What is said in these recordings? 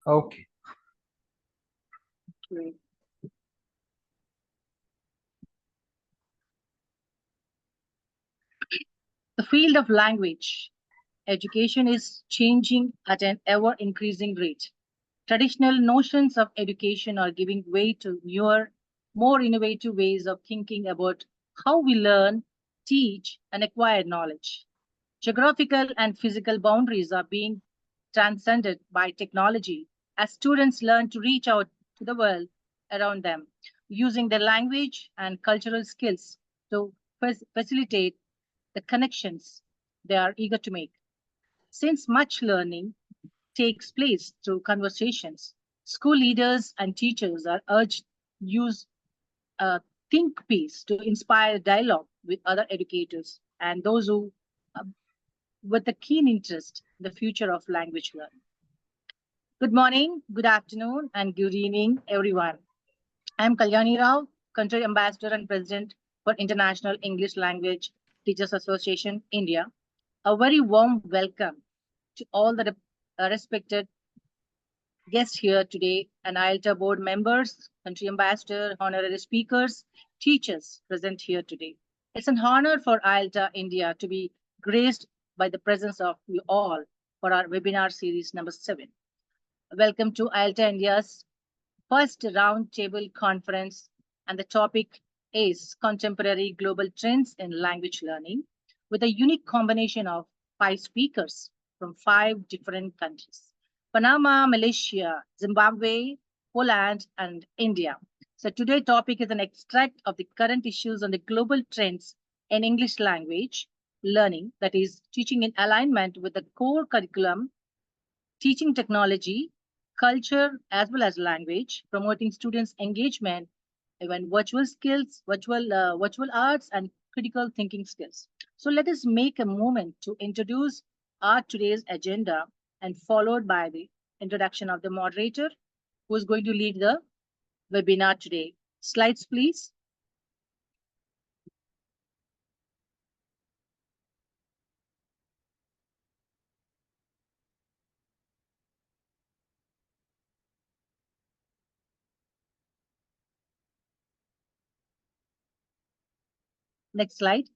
Okay. Great. The field of language education is changing at an ever increasing rate. Traditional notions of education are giving way to newer, more innovative ways of thinking about how we learn, teach, and acquire knowledge. Geographical and physical boundaries are being transcended by technology as students learn to reach out to the world around them, using their language and cultural skills to facilitate the connections they are eager to make. Since much learning takes place through conversations, school leaders and teachers are urged to use a think piece to inspire dialogue with other educators and those who uh, with a keen interest in the future of language learning. Good morning, good afternoon, and good evening, everyone. I'm Kalyani Rao, Country Ambassador and President for International English Language Teachers Association, India. A very warm welcome to all the respected guests here today and IELTA board members, country ambassador, honorary speakers, teachers present here today. It's an honor for IELTA India to be graced by the presence of you all for our webinar series number 7. Welcome to IELTA India's first roundtable conference, and the topic is Contemporary Global Trends in Language Learning, with a unique combination of 5 speakers from 5 different countries: Panama, Malaysia, Zimbabwe, Poland, and India. So today's topic is an extract of the current issues on the global trends in English language learning, that is, teaching in alignment with the core curriculum, teaching technology, culture, as well as language, promoting students' engagement, even virtual skills, virtual arts, and critical thinking skills. So let us make a moment to introduce our today's agenda, and followed by the introduction of the moderator, who is going to lead the webinar today. Slides, please. Next slide.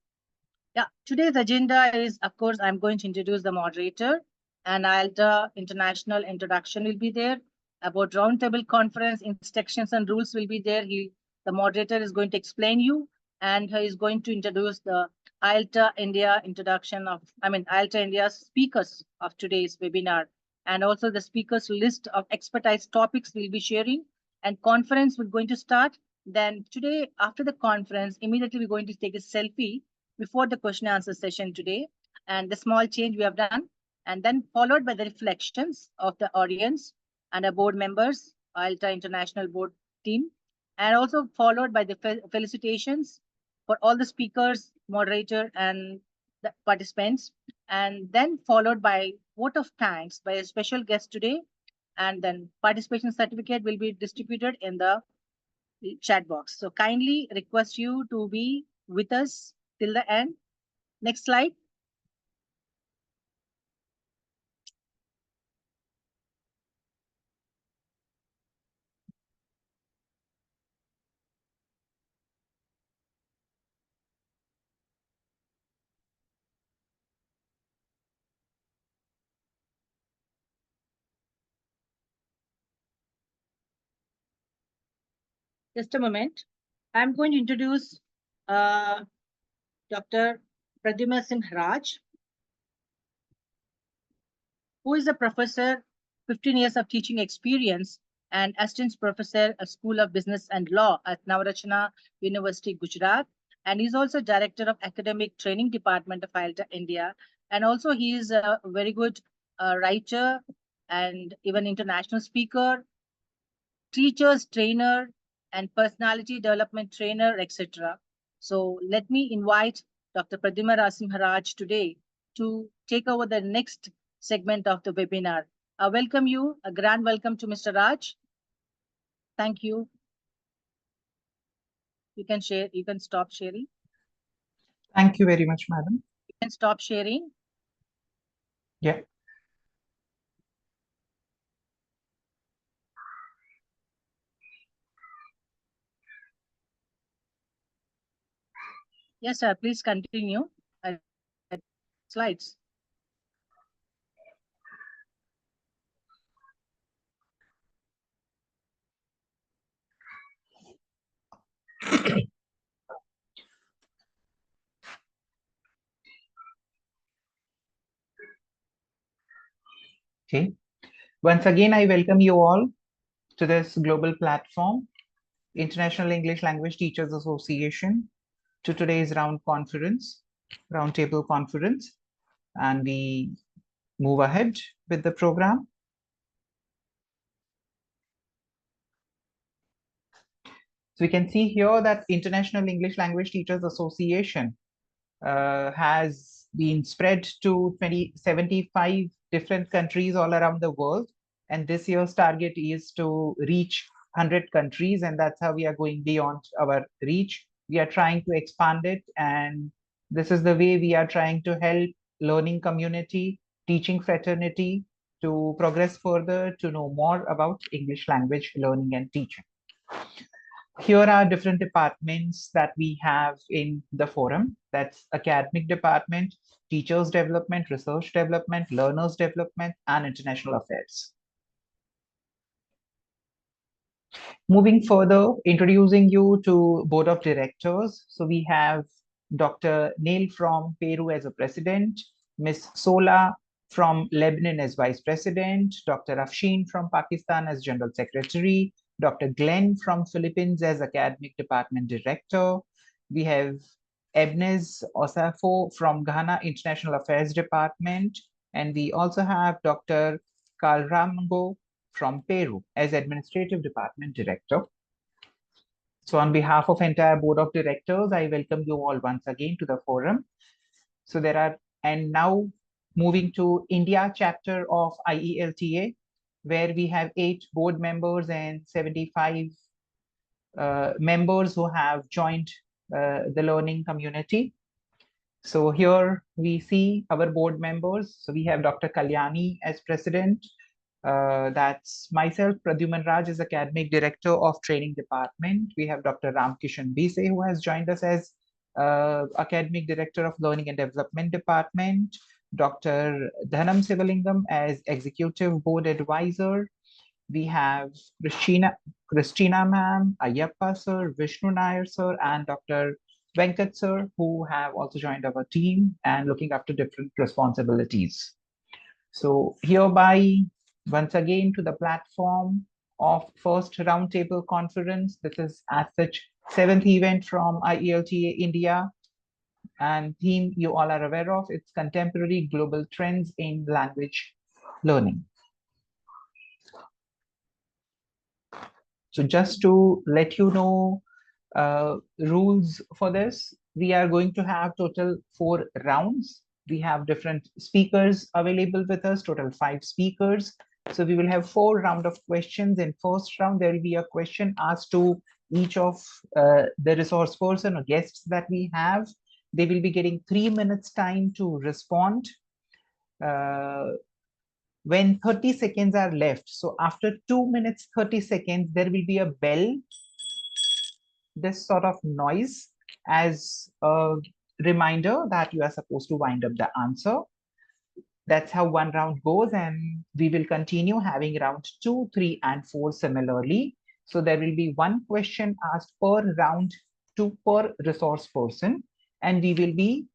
Yeah, today's agenda is, of course, I'm going to introduce the moderator, and IELTA International introduction will be there. About roundtable conference instructions and rules will be there. The moderator is going to explain you, and he is going to introduce the IELTA India introduction of, IELTA India speakers of today's webinar, and also the speakers list of expertise topics we'll be sharing, and conference we're going to start. Then today, after the conference, immediately we're going to take a selfie before the question and answer session today, and the small change we have done, and then followed by the reflections of the audience and our board members, IELTA International Board team, and also followed by the felicitations for all the speakers, moderator, and the participants, and then followed by vote of thanks by a special guest today, and then participation certificate will be distributed in the chat box. So kindly request you to be with us till the end. Next slide. Just a moment. I'm going to introduce Dr. Pradyumna Singh Raj, who is a professor, 15 years of teaching experience, and assistant professor at School of Business and Law at Navarachana University, Gujarat. And he's also director of Academic Training Department of IELTA India. And also he is a very good writer and even international speaker, teachers, trainer, and personality development trainer, etc. So let me invite Dr. Pradyumna Raj today to take over the next segment of the webinar. I welcome you, a grand welcome to Mr. Raj. Thank you. You can share, you can stop sharing. Thank you very much, madam. You can stop sharing. Yeah. Yes, sir. Please continue. Slides. Okay. Once again, I welcome you all to this global platform, International English Language Teachers Association, to today's roundtable conference, and we move ahead with the program. So we can see here that International English Language Teachers Association has been spread to 75 different countries all around the world. And this year's target is to reach 100 countries. And that's how we are going beyond our reach. We are trying to expand it. And this is the way we are trying to help learning community, teaching fraternity to progress further, to know more about English language learning and teaching. Here are different departments that we have in the forum. That's academic department, teachers development, research development, learners development, and international affairs. Moving further, introducing you to board of directors. So we have Dr. Neil from Peru as a president, Ms. Sola from Lebanon as vice president, Dr. Afshin from Pakistan as general secretary, Dr. Glenn from Philippines as academic department director. We have Ebnes Osafo from Ghana International Affairs Department. And we also have Dr. Calrambo from Peru as Administrative Department Director. So on behalf of entire Board of Directors, I welcome you all once again to the forum. So and now moving to India chapter of IELTA, where we have 8 board members and 75 members who have joined the learning community. So here we see our board members. So we have Dr. Kalyani as president. That's myself, Pradyuman Raj, is academic director of training department. We have Dr. Ramkishan Bise, who has joined us as academic director of learning and development department. Dr. Dhanam Sivalingam as executive board advisor. We have Christina ma'am, Ayyappa sir, Vishnu Nair sir, and Dr. Venkat sir, who have also joined our team and looking after different responsibilities. So hereby, once again, to the platform of first roundtable conference. This is as such 7th event from IELTA India, and theme you all are aware of. It's contemporary global trends in language learning. So just to let you know rules for this, we are going to have total 4 rounds. We have different speakers available with us, total 5 speakers. So we will have 4 rounds of questions. In first round, there will be a question asked to each of the resource person or guests that we have. They will be getting 3 minutes time to respond. When 30 seconds are left, so after 2 minutes 30 seconds, there will be a bell, this sort of noise as a reminder that you are supposed to wind up the answer. That's how 1 round goes, and we will continue having round 2, 3, and 4 similarly. So there will be 1 question asked per round, 2 per resource person, and we will be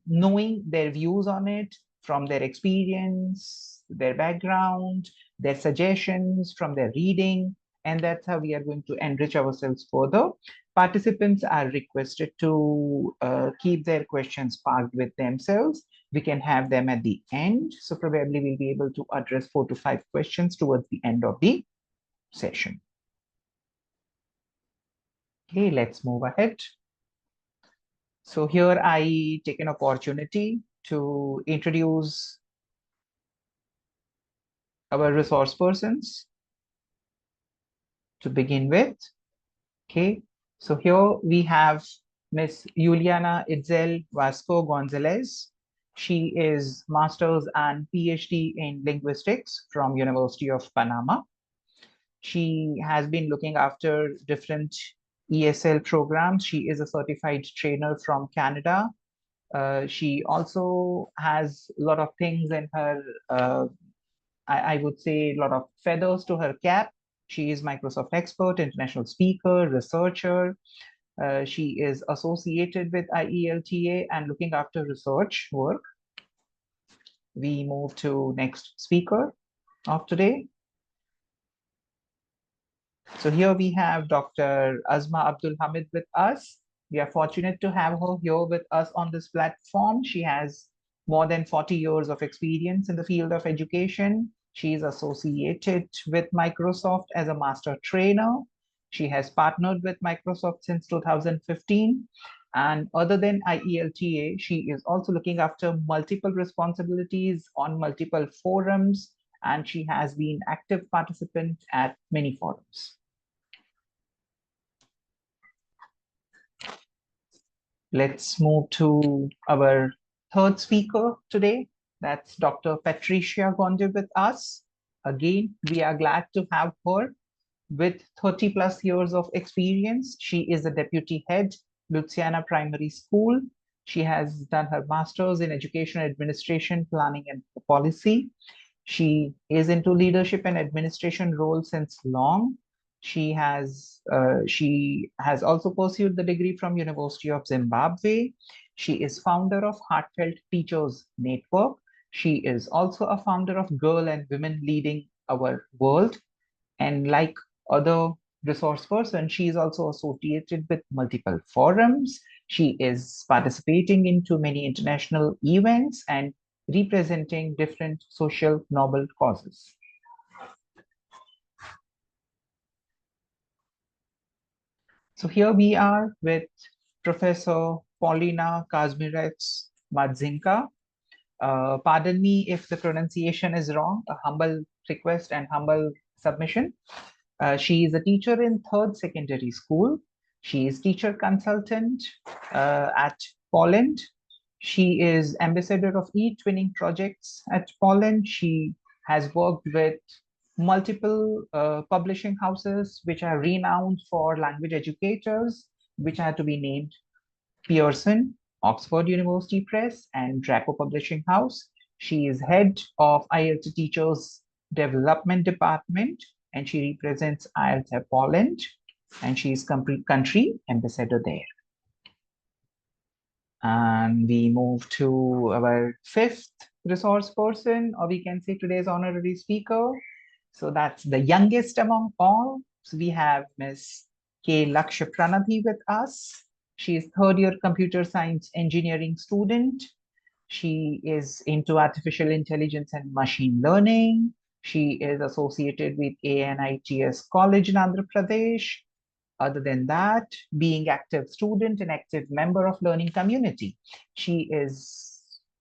knowing their views on it from their experience, their background, their suggestions from their reading, and that's how we are going to enrich ourselves further. Participants are requested to keep their questions parked with themselves. We can have them at the end. So probably we'll be able to address 4 to 5 questions towards the end of the session. Okay, let's move ahead. So here I take an opportunity to introduce our resource persons to begin with. Okay, so here we have Miss Juliana Itzel Vasco Gonzalez. She is master's and PhD in linguistics from University of Panama. She has been looking after different ESL programs. She is a certified trainer from Canada. She also has a lot of things in her, I would say, a lot of feathers to her cap. She is Microsoft expert, international speaker, researcher. She is associated with IELTA and looking after research work. We move to next speaker of today. So here we have Dr. Azma Abdul Hamid with us. We are fortunate to have her here with us on this platform. She has more than 40 years of experience in the field of education. She is associated with Microsoft as a master trainer. She has partnered with Microsoft since 2015. And other than IELTA, she is also looking after multiple responsibilities on multiple forums, and she has been active participant at many forums. Let's move to our third speaker today. That's Dr. Patricia Gonde with us. Again, we are glad to have her with 30 plus years of experience. She is the deputy head, Luciana Primary School. She has done her master's in education administration, planning and policy. She is into leadership and administration roles since long. She has also pursued the degree from University of Zimbabwe. She is founder of Heartfelt Teachers Network. She is also a founder of Girl and Women Leading Our World. And like other resource person, she is also associated with multiple forums. She is participating into many international events and representing different social noble causes. So here we are with Professor Paulina Kazimierz Madzinka. Pardon me if the pronunciation is wrong, a humble request and humble submission. She is a teacher in third secondary school. She is teacher consultant at Poland. She is ambassador of e-twinning projects at Poland. She has worked with multiple publishing houses which are renowned for language educators, which are to be named Pearson, Oxford University Press, and Draco Publishing House. She is head of IELTS Teachers Development Department, and she represents IELTS Poland, and she is country ambassador there. And we move to our fifth resource person, or we can say today's honorary speaker. So that's the youngest among all. So we have Ms. K. Laksha Pranati with us. She is third year computer science engineering student. She is into artificial intelligence and machine learning. She is associated with ANITS College in Andhra Pradesh. Other than that, being active student and active member of learning community. She is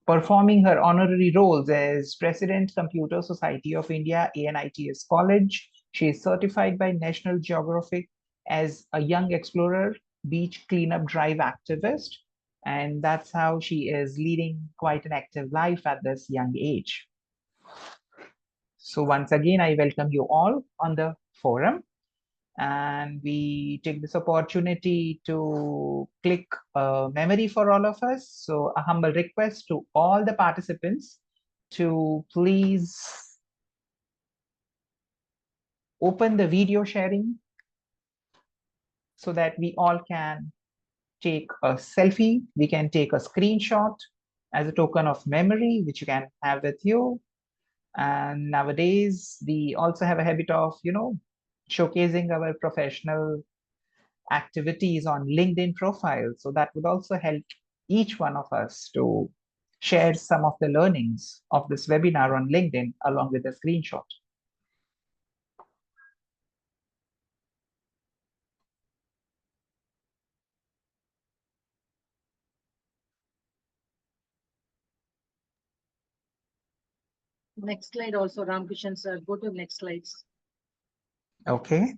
performing her honorary roles as President, Computer Society of India, ANITS College. She is certified by National Geographic as a young explorer, beach cleanup drive activist. And that's how she is leading quite an active life at this young age. So once again, I welcome you all on the forum. And we take this opportunity to click a memory for all of us. So a humble request to all the participants to please open the video sharing so that we all can take a selfie. We can take a screenshot as a token of memory, which you can have with you. And nowadays, we also have a habit of, showcasing our professional activities on LinkedIn profile. So that would also help each one of us to share some of the learnings of this webinar on LinkedIn along with a screenshot. Next slide also, Ramkishan sir. Go to next slides. Okay.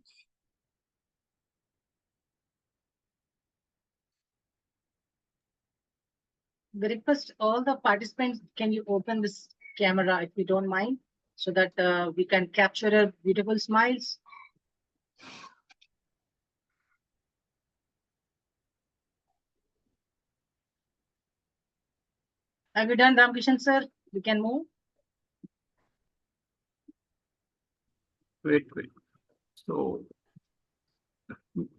We request all the participants, can you open this camera if you don't mind, so that we can capture beautiful smiles. Have you done, Ramkishan sir? We can move. Wait. So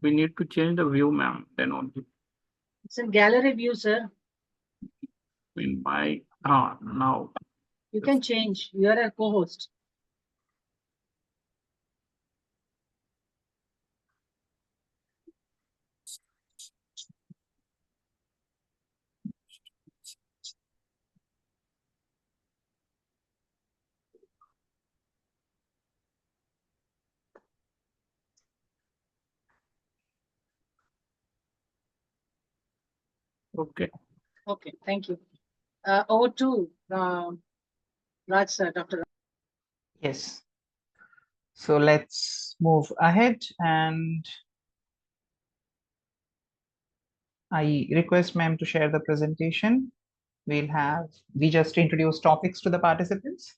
we need to change the view, ma'am. Then only It's in gallery view, sir. in my now. You can change. You are a co-host. Okay. Okay, thank you. Over to Raj sir, Dr. Yes. So let's move ahead, and I request ma'am to share the presentation. We just introduce topics to the participants.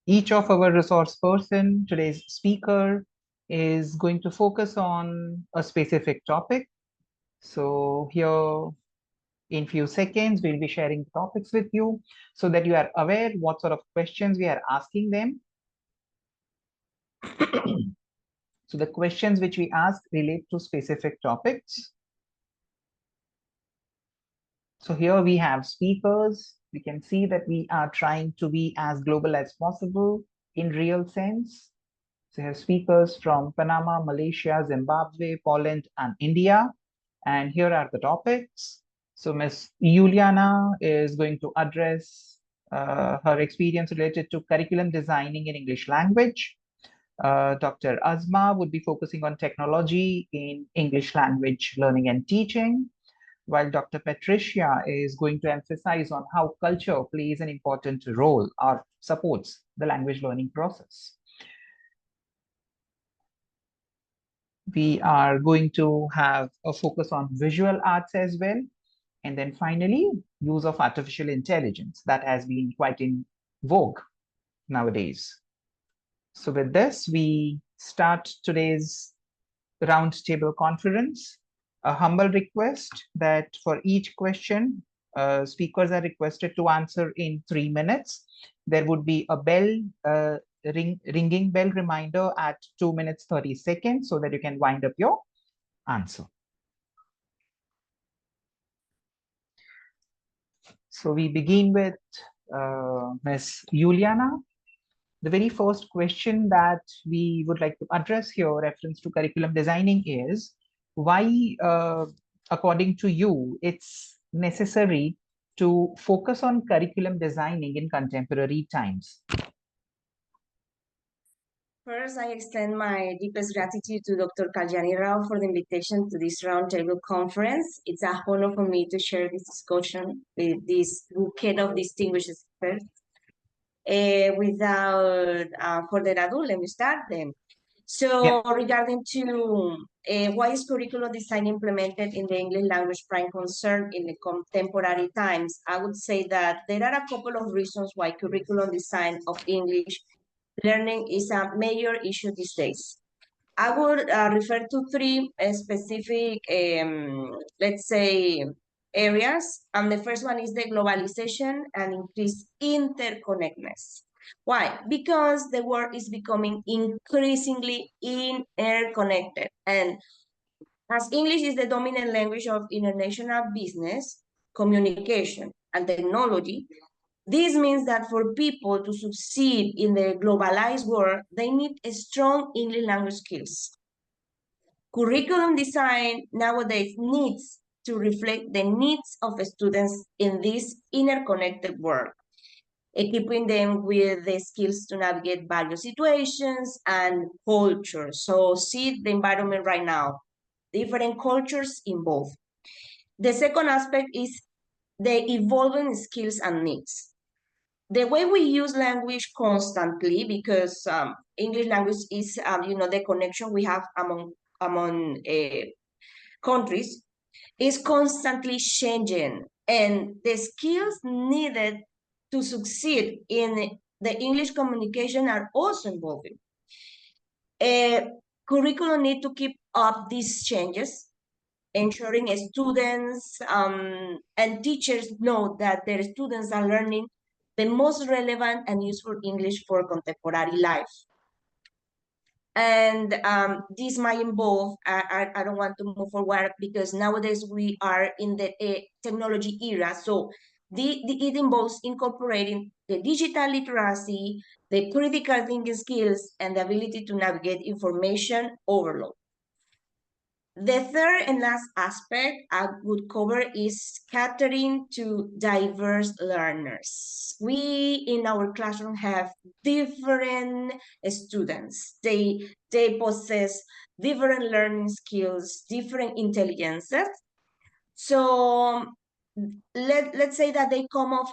Each of our resource person, today's speaker, is going to focus on a specific topic. So here in few seconds, we'll be sharing topics with you so that you are aware what sort of questions we are asking them. So the questions which we ask relate to specific topics. So here we have speakers. We can see that we are trying to be as global as possible in real sense. So we have speakers from Panama, Malaysia, Zimbabwe, Poland, and India. And here are the topics. So Ms. Juliana is going to address her experience related to curriculum designing in English language. Dr. Azma would be focusing on technology in English language learning and teaching, while Dr. Patricia is going to emphasize on how culture plays an important role or supports the language learning process. We are going to have a focus on visual arts as well. And then finally, use of artificial intelligence that has been quite in vogue nowadays. So with this, we start today's roundtable conference. A humble request that for each question, speakers are requested to answer in 3 minutes. There would be a bell, ringing bell reminder at 2 minutes 30 seconds so that you can wind up your answer. So we begin with Ms. Juliana. The very first question that we would like to address here, reference to curriculum designing, is why, according to you, it's necessary to focus on curriculum designing in contemporary times? First, I extend my deepest gratitude to Dr. Kalyani Rao for the invitation to this roundtable conference. It's a honor for me to share this discussion with this bouquet of distinguished experts. Without further ado, let me start then. So regarding to why is curriculum design implemented in the English language prime concern in the contemporary times, I would say that there are a couple of reasons why curriculum design of English learning is a major issue these days. I would refer to three specific, let's say, areas. And the first one is the globalization and increased interconnectedness. Why? Because the world is becoming increasingly interconnected. And as English is the dominant language of international business, communication, and technology, this means that for people to succeed in the globalized world, they need a strong English language skills. Curriculum design nowadays needs to reflect the needs of students in this interconnected world, equipping them with the skills to navigate various situations and cultures. So see the environment right now, different cultures involved. The second aspect is the evolving skills and needs. The way we use language constantly, because English language is, the connection we have among countries, is constantly changing, and the skills needed to succeed in the English communication are also evolving. Curriculum need to keep up these changes ensuring students and teachers know that their students are learning the most relevant and useful English for contemporary life. And this might involve, I don't want to move forward because nowadays we are in the technology era. So it involves incorporating the digital literacy, the critical thinking skills, and the ability to navigate information overload. The third and last aspect I would cover is catering to diverse learners. We in our classroom have different students. They possess different learning skills, different intelligences. So let's say that they come of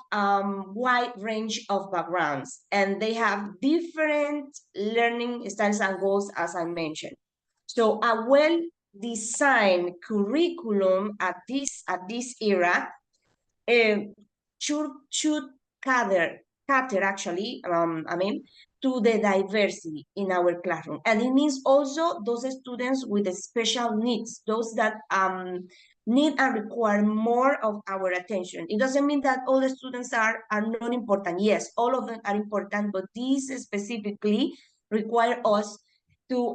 wide range of backgrounds and they have different learning styles and goals, as I mentioned. So a well-designed curriculum at this era should cater actually, to the diversity in our classroom. And it means also those students with the special needs, those that need and require more of our attention. It doesn't mean that all the students are not important. Yes, all of them are important, but these specifically require us to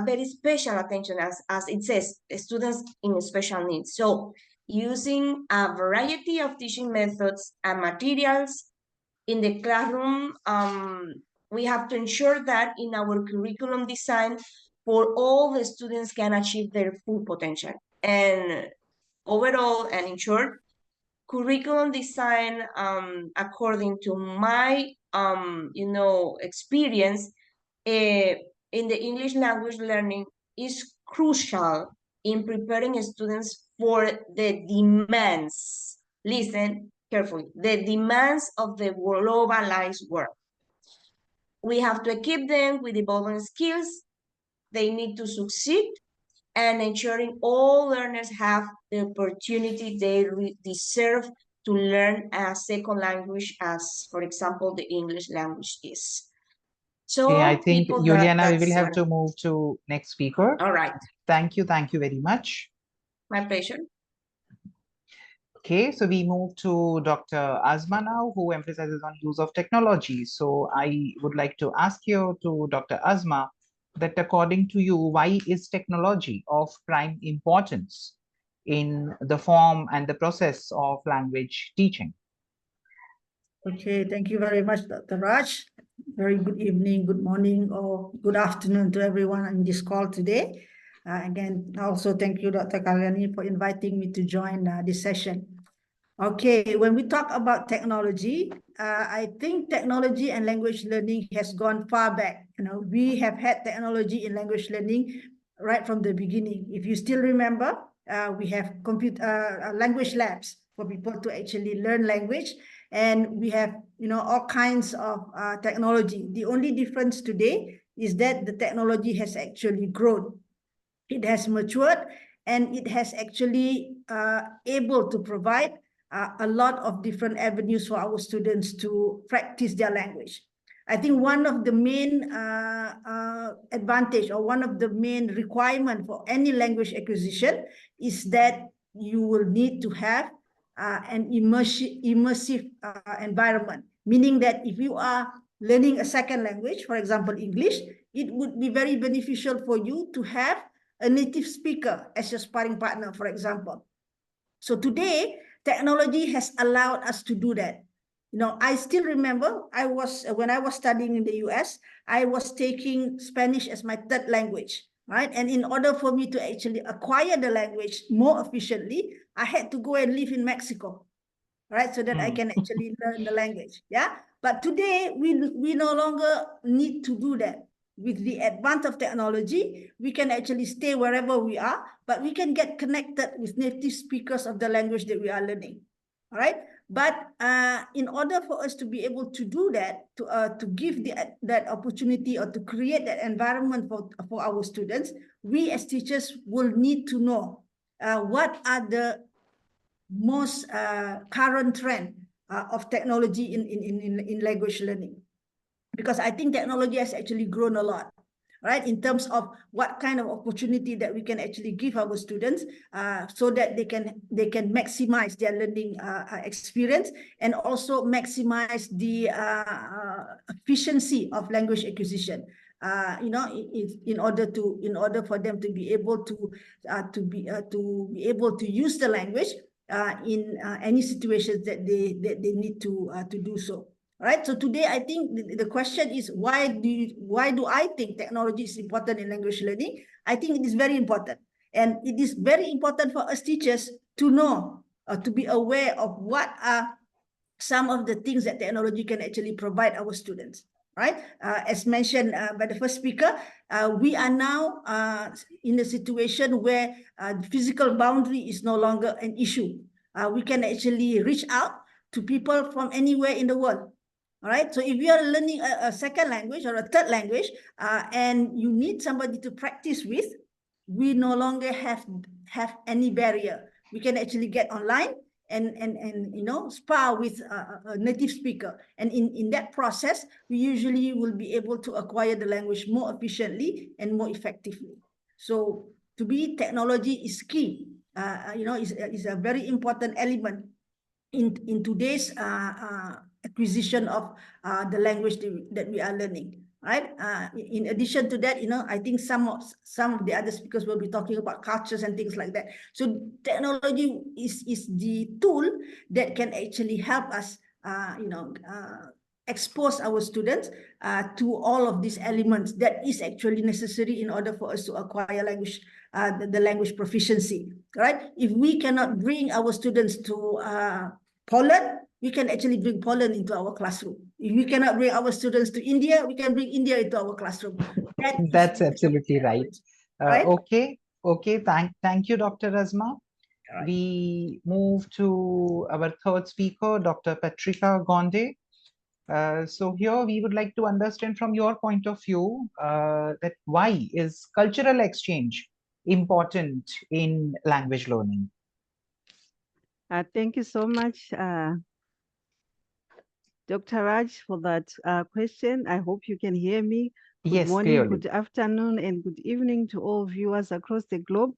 very special attention, as it says, students in special needs. So using a variety of teaching methods and materials in the classroom, we have to ensure that in our curriculum design for all the students can achieve their full potential. And overall, and in short, curriculum design, according to my experience in the English language learning, is crucial in preparing students for the demands. Listen carefully, the demands of the globalized world. We have to equip them with evolving skills they need to succeed, and ensuring all learners have the opportunity they deserve to learn a second language, as, for example, the English language is. So Okay, I think, people, Juliana, we that's will have to move to next speaker. all right. Thank you very much. My pleasure. Okay, so we move to Dr. Azma now, who emphasizes on use of technology. So I would like to ask you to Dr. Azma that according to you, why is technology of prime importance in the form and the process of language teaching? Okay, thank you very much, Dr. Raj. Very good evening, good morning, or good afternoon to everyone on this call today. Again, also thank you, Dr. Kalyani, for inviting me to join this session. Okay, when we talk about technology, I think technology and language learning has gone far back. We have had technology in language learning right from the beginning. If you still remember, we have language labs for people to actually learn language, and we have all kinds of technology. The only difference today is that the technology has actually grown. It has matured, and it has actually able to provide a lot of different avenues for our students to practice their language. I think one of the main advantage, or one of the main requirement for any language acquisition, is that you will need to have an immersive environment, meaning that if you are learning a second language, for example, English, it would be very beneficial for you to have a native speaker as your sparring partner, for example. So today, technology has allowed us to do that. I still remember when I was studying in the US, I was taking Spanish as my third language, right? And in order for me to actually acquire the language more efficiently, I had to go and live in Mexico, right? So that I can actually learn the language, yeah? But today, we no longer need to do that. With the advance of technology, we can actually stay wherever we are, but we can get connected with native speakers of the language that we are learning, all right? But in order for us to be able to do that, to give that opportunity, or to create that environment for our students, we as teachers will need to know what are the most current trend of technology in language learning. Because I think technology has actually grown a lot. right? In terms of what kind of opportunity that we can actually give our students, so that they can maximize their learning experience, and also maximize the efficiency of language acquisition. You know, in order for them to be able to be able to use the language in any situations that they need to do so. Right. So today, I think the question is, why do I think technology is important in language learning? I think it is very important, and it is very important for us teachers to know, to be aware of what are some of the things that technology can actually provide our students. Right. As mentioned by the first speaker, we are now in a situation where physical boundary is no longer an issue. We can actually reach out to people from anywhere in the world. All right. So if you are learning a second language or a third language, and you need somebody to practice with, we no longer have any barrier. We can actually get online and you know, spar with a native speaker, and in that process, we usually will be able to acquire the language more efficiently and more effectively. So to me, technology is key. You know, is a very important element in today's acquisition of the language that we are learning, right? In addition to that, you know, I think some of the other speakers will be talking about cultures and things like that. So technology is the tool that can actually help us, you know, expose our students to all of these elements that is actually necessary in order for us to acquire language, the language proficiency, right? If we cannot bring our students to Poland, we can actually bring Poland into our classroom. If we cannot bring our students to India, we can bring India into our classroom. That's absolutely right. Right? Okay. Thank you, Dr. Razma. Right. We move to our third speaker, Dr. Patrika Gonde. So here we would like to understand from your point of view that why is cultural exchange important in language learning? Thank you so much, Dr. Raj, for that question. I hope you can hear me. Good Yes, morning, clearly. good afternoon, and good evening to all viewers across the globe.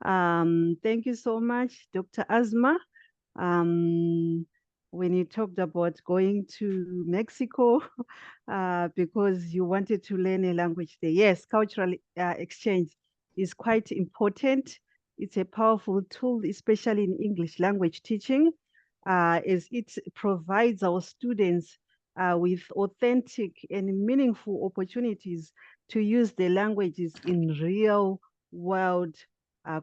Thank you so much, Dr. Asma. When you talked about going to Mexico because you wanted to learn a language there. Yes, cultural exchange is quite important. It's a powerful tool, especially in English language teaching, as it provides our students with authentic and meaningful opportunities to use the languages in real world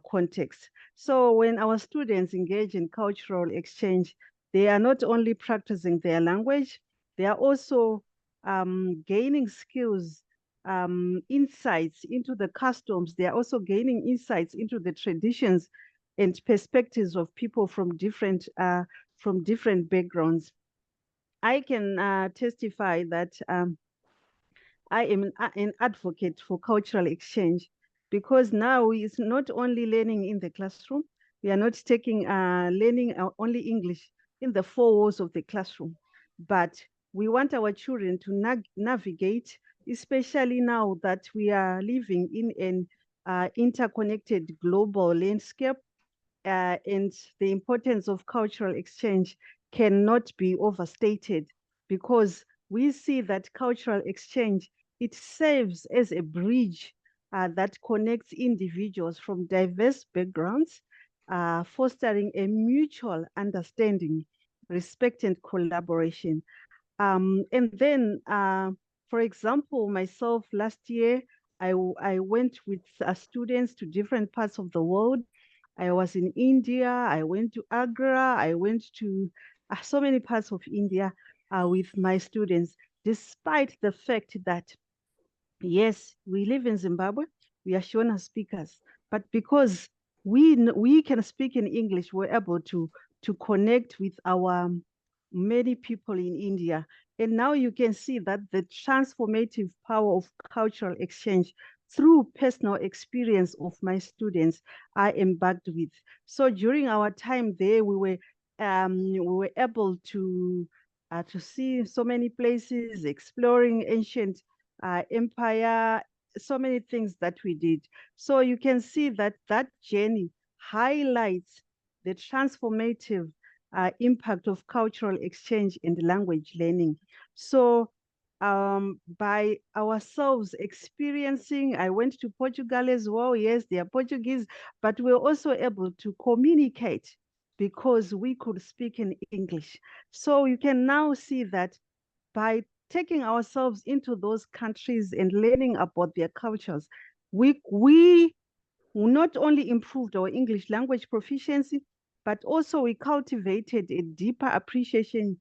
context. So when our students engage in cultural exchange, they are not only practicing their language, they are also gaining skills, insights into the customs. They are also gaining insights into the traditions and perspectives of people from different backgrounds. I can testify that I am an advocate for cultural exchange, because now it's not only learning in the classroom. We are not taking learning only English in the four walls of the classroom, but we want our children to navigate, especially now that we are living in an interconnected global landscape, and the importance of cultural exchange cannot be overstated, because we see that cultural exchange, it serves as a bridge that connects individuals from diverse backgrounds, fostering a mutual understanding, respect, and collaboration. And then, for example, myself last year, I went with students to different parts of the world. I was in India, I went to Agra, I went to so many parts of India with my students, despite the fact that, yes, we live in Zimbabwe, we are Shona speakers, but because we can speak in English, we're able to connect with our many people in India. And now you can see that the transformative power of cultural exchange through personal experience of my students I embarked with. So during our time there, we were able to see so many places, exploring ancient empire so many things that we did. So you can see that that journey highlights the transformative impact of cultural exchange and language learning. So by ourselves experiencing, I went to Portugal as well. Yes, they are Portuguese, but we're also able to communicate because we could speak in English. So you can now see that by taking ourselves into those countries and learning about their cultures, we not only improved our English language proficiency, but also we cultivated a deeper appreciation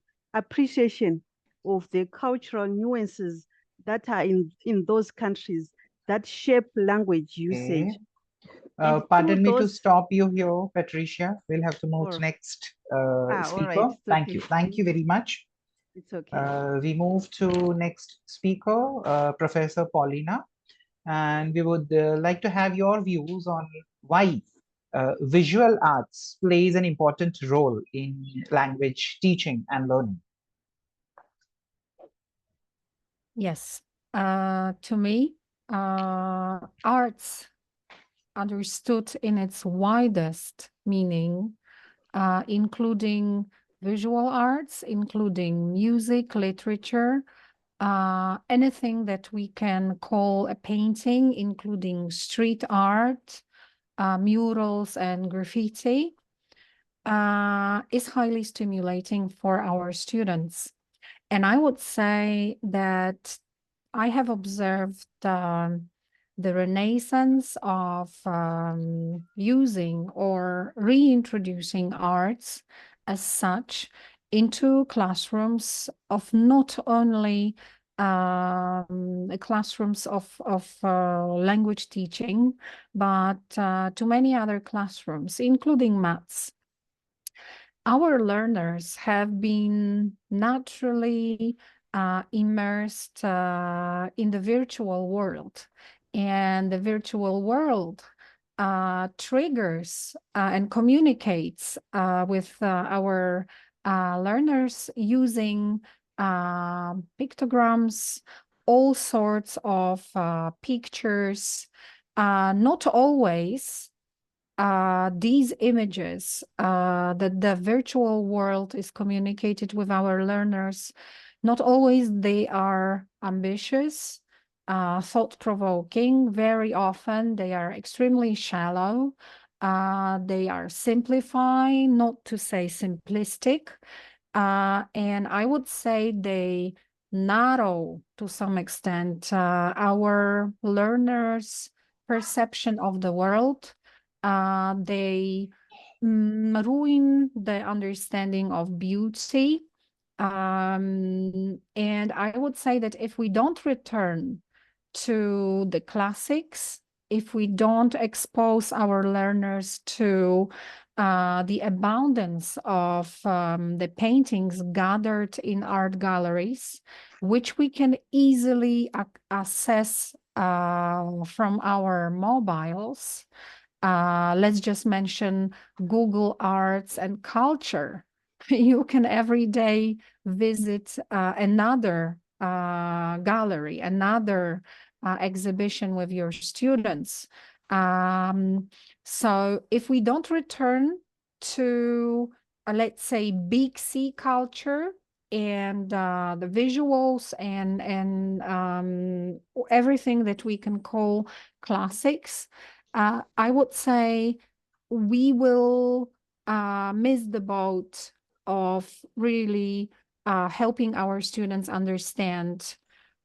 of the cultural nuances that are in those countries that shape language usage. Okay. And Pardon me to those, stop you here, Patricia. We'll have to move to or, next all right, speaker. it's Thank okay. you. Thank you very much. It's okay. We move to next speaker, Professor Paulina, and we would like to have your views on why visual arts plays an important role in language teaching and learning. Yes, to me, arts understood in its widest meaning, including visual arts, including music, literature, anything that we can call a painting, including street art, murals, and graffiti, is highly stimulating for our students. And I would say that I have observed the renaissance of using or reintroducing arts as such into classrooms of not only classrooms of language teaching, but to many other classrooms, including maths. Our learners have been naturally immersed in the virtual world, and the virtual world triggers and communicates with our learners using pictograms, all sorts of pictures, not always these images that the virtual world is communicated with our learners, not always they are ambitious, thought-provoking. Very often they are extremely shallow. They are simplifying, not to say simplistic. And I would say they narrow to some extent our learners' perception of the world. They ruin the understanding of beauty. And I would say that if we don't return to the classics, if we don't expose our learners to the abundance of the paintings gathered in art galleries, which we can easily access from our mobiles. Let's just mention Google Arts and Culture. You can every day visit another gallery, another exhibition with your students. So if we don't return to, let's say, big C culture and the visuals and everything that we can call classics, I would say we will miss the boat of really helping our students understand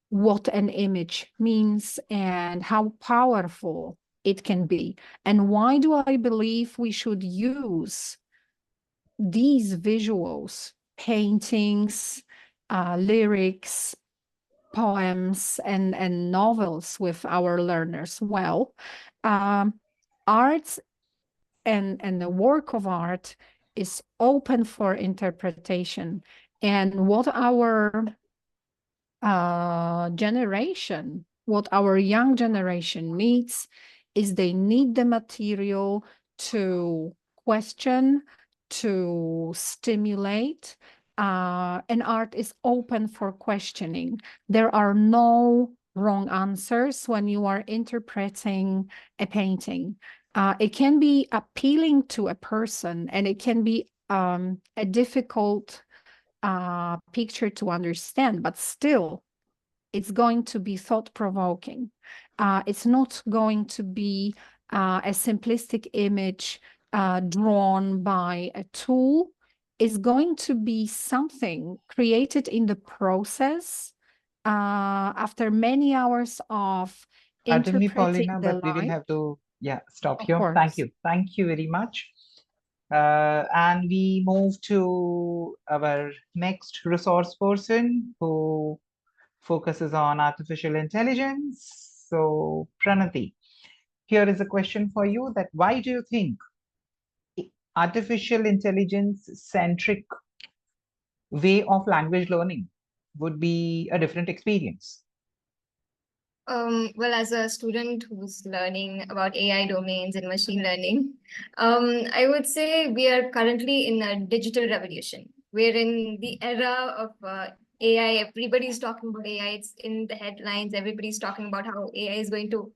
what an image means and how powerful it can be. And why do I believe we should use these visuals, paintings, lyrics, poems, and novels with our learners? Well, arts and the work of art is open for interpretation. And what our generation, what our young generation needs is they need the material to question, to stimulate, and art is open for questioning. There are no wrong answers when you are interpreting a painting. It can be appealing to a person, and it can be a difficult picture to understand, but still, it's going to be thought-provoking. It's not going to be a simplistic image drawn by a tool. It's going to be something created in the process after many hours of Pardon me, interpreting Paulina, the but we will light. have to, stop Of here. Thank course. you. Thank you very much. And we move to our next resource person who focuses on artificial intelligence. So, Pranati, here is a question for you, that why do you think artificial intelligence centric way of language learning would be a different experience? Well, as a student who's learning about AI domains and machine learning, I would say we are currently in a digital revolution. We're in the era of AI. Everybody's talking about AI. It's in the headlines. Everybody's talking about how AI is going to,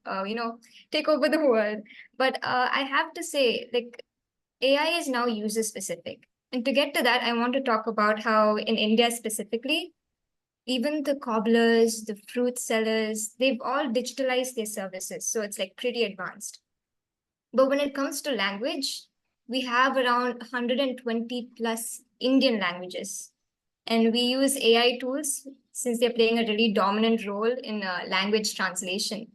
take over the world. But I have to say, like, AI is now user specific. And to get to that, I want to talk about how in India specifically, even the cobblers, the fruit sellers, they've all digitalized their services. So it's like pretty advanced. But when it comes to language, we have around 120 plus Indian languages. And we use AI tools since they're playing a really dominant role in language translation.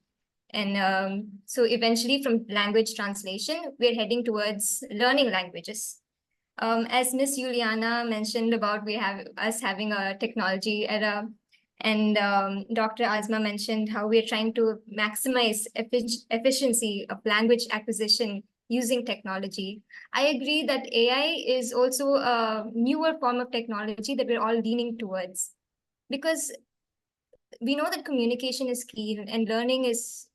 And so eventually from language translation, we're heading towards learning languages. As Miss Juliana mentioned about we have us having a technology era, and Dr. Azma mentioned how we're trying to maximize efficiency of language acquisition using technology. I agree that AI is also a newer form of technology that we're all leaning towards, because we know that communication is key and learning is